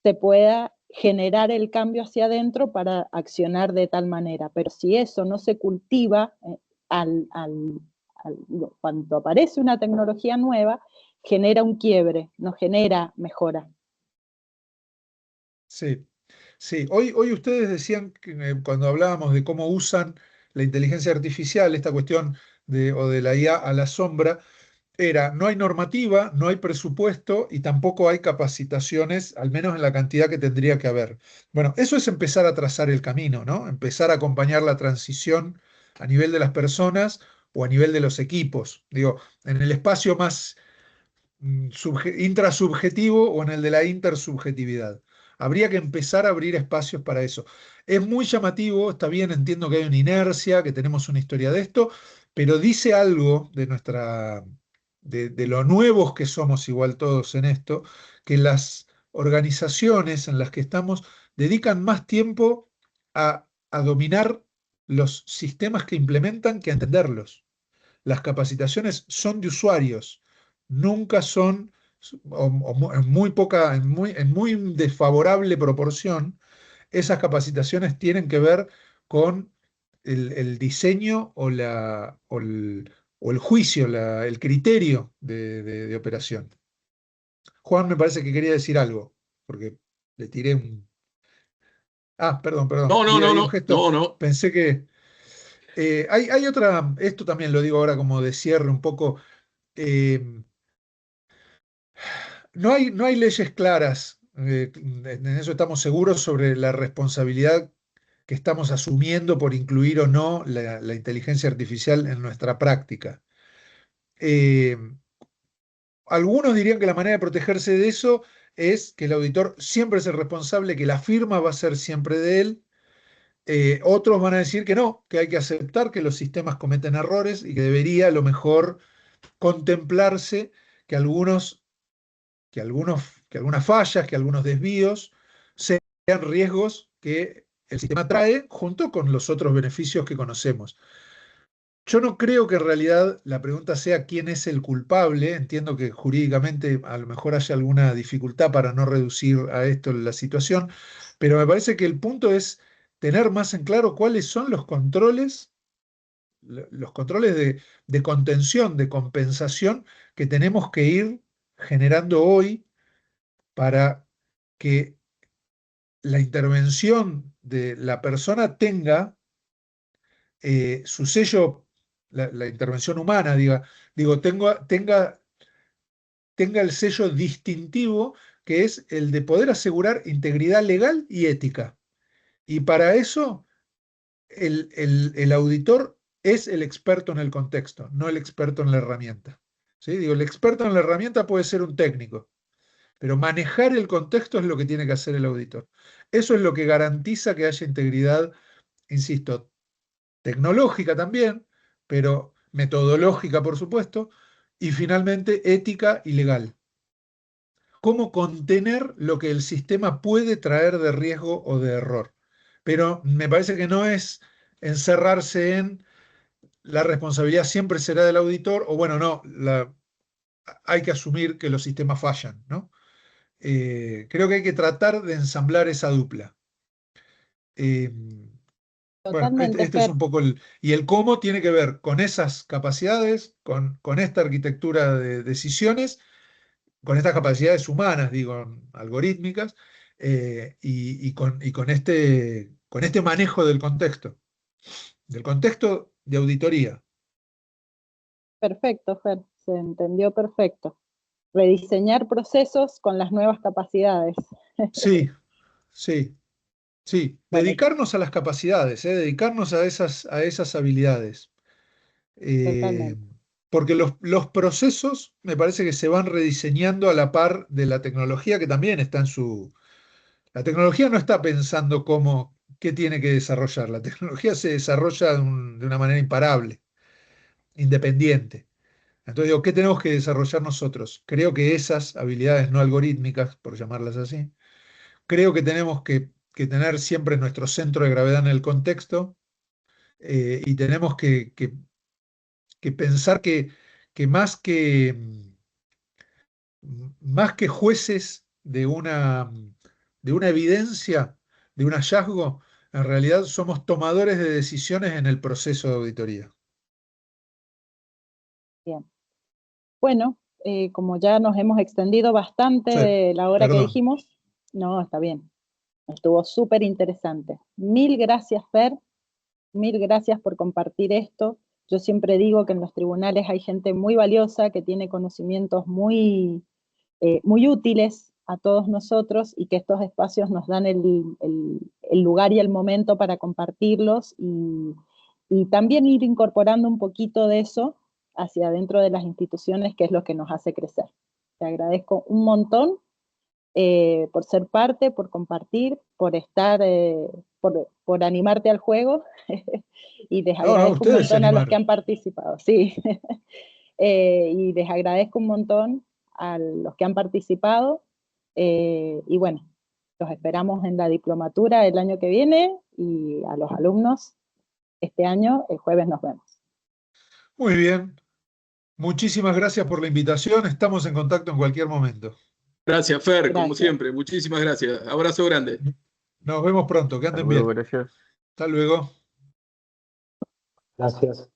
se pueda generar el cambio hacia adentro para accionar de tal manera. Pero si eso no se cultiva, cuando aparece una tecnología nueva, genera un quiebre, no genera mejora. Sí, sí. Hoy ustedes decían que cuando hablábamos de cómo usan la inteligencia artificial, esta cuestión o de la IA a la sombra, no hay normativa, no hay presupuesto y tampoco hay capacitaciones, al menos en la cantidad que tendría que haber. Bueno, eso es empezar a trazar el camino, ¿no? Empezar a acompañar la transición a nivel de las personas o a nivel de los equipos. Digo, en el espacio más intrasubjetivo o en el de la intersubjetividad. Habría que empezar a abrir espacios para eso. Es muy llamativo, está bien, entiendo que hay una inercia, que tenemos una historia de esto, pero dice algo de lo nuevos que somos igual todos en esto, que las organizaciones en las que estamos dedican más tiempo a dominar los sistemas que implementan que a entenderlos. Las capacitaciones son de usuarios, nunca son, en muy poca, en muy desfavorable proporción, esas capacitaciones tienen que ver con el diseño o el juicio, el criterio de operación. Juan me parece que quería decir algo, porque le tiré un... Ah, perdón, No, no, vi no, ahí un no, gesto, no, no. pensé que... hay otra, esto también lo digo ahora como de cierre un poco. No hay leyes claras, en eso estamos seguros, sobre la responsabilidad que estamos asumiendo por incluir o no la inteligencia artificial en nuestra práctica. Eh, Algunos dirían que la manera de protegerse de eso es que el auditor siempre es el responsable, que la firma va a ser siempre de él. Otros van a decir que no, que hay que aceptar que los sistemas cometen errores y que debería a lo mejor contemplarse que que algunas fallas, que algunos desvíos sean riesgos que el sistema trae junto con los otros beneficios que conocemos. Yo no creo que en realidad la pregunta sea quién es el culpable. Entiendo que jurídicamente a lo mejor haya alguna dificultad para no reducir a esto la situación, pero me parece que el punto es tener más en claro cuáles son los controles de contención, de compensación que tenemos que ir generando hoy para que la intervención de la persona tenga su sello, la intervención humana, tenga el sello distintivo, que es el de poder asegurar integridad legal y ética. Y para eso el auditor es el experto en el contexto, no el experto en la herramienta. ¿Sí? Digo, el experto en la herramienta puede ser un técnico, pero manejar el contexto es lo que tiene que hacer el auditor. Eso es lo que garantiza que haya integridad, insisto, tecnológica también, pero metodológica, por supuesto, y finalmente ética y legal. Cómo contener lo que el sistema puede traer de riesgo o de error. Pero me parece que no es encerrarse en la responsabilidad siempre será del auditor, o bueno, no, hay que asumir que los sistemas fallan, ¿no? Creo que hay que tratar de ensamblar esa dupla. Bueno, Totalmente, este es un poco y el cómo tiene que ver con esas capacidades, con esta arquitectura de decisiones, con estas capacidades humanas, digo, algorítmicas, y con este manejo del contexto de auditoría. Perfecto, Fer, se entendió perfecto. Rediseñar procesos con las nuevas capacidades. Sí, sí. Sí, Bueno, dedicarnos a las capacidades, dedicarnos a esas habilidades. totalmente. Porque los procesos me parece que se van rediseñando a la par de la tecnología que también está en su... La tecnología no está pensando qué tiene que desarrollar. La tecnología se desarrolla de una manera imparable, independiente. Entonces digo, ¿qué tenemos que desarrollar nosotros? Creo que esas habilidades no algorítmicas, por llamarlas así, creo que tenemos que tener siempre nuestro centro de gravedad en el contexto, y tenemos que pensar que más que jueces de una evidencia, de un hallazgo, en realidad somos tomadores de decisiones en el proceso de auditoría. Bien. Bueno, como ya nos hemos extendido bastante Sí, de la hora que perdón. dijimos, no, está bien. Estuvo súper interesante. Mil gracias, Fer. Mil gracias por compartir esto. Yo siempre digo que en los tribunales hay gente muy valiosa que tiene conocimientos muy útiles a todos nosotros y que estos espacios nos dan el lugar y el momento para compartirlos y también ir incorporando un poquito de eso hacia adentro de las instituciones, que es lo que nos hace crecer. Te agradezco un montón por ser parte, por compartir, por estar, por animarte al juego y les agradezco un ustedes se montón a los que animaron. han participado, sí. Y les agradezco un montón a los que han participado y bueno, los esperamos en la diplomatura el año que viene y a los alumnos este año, el jueves nos vemos. Muy bien. Muchísimas gracias por la invitación. Estamos en contacto en cualquier momento. Gracias, Fer, Gracias. como siempre. Muchísimas gracias. Abrazo grande. Nos vemos pronto. Que anden bien. Gracias. Hasta luego. Gracias.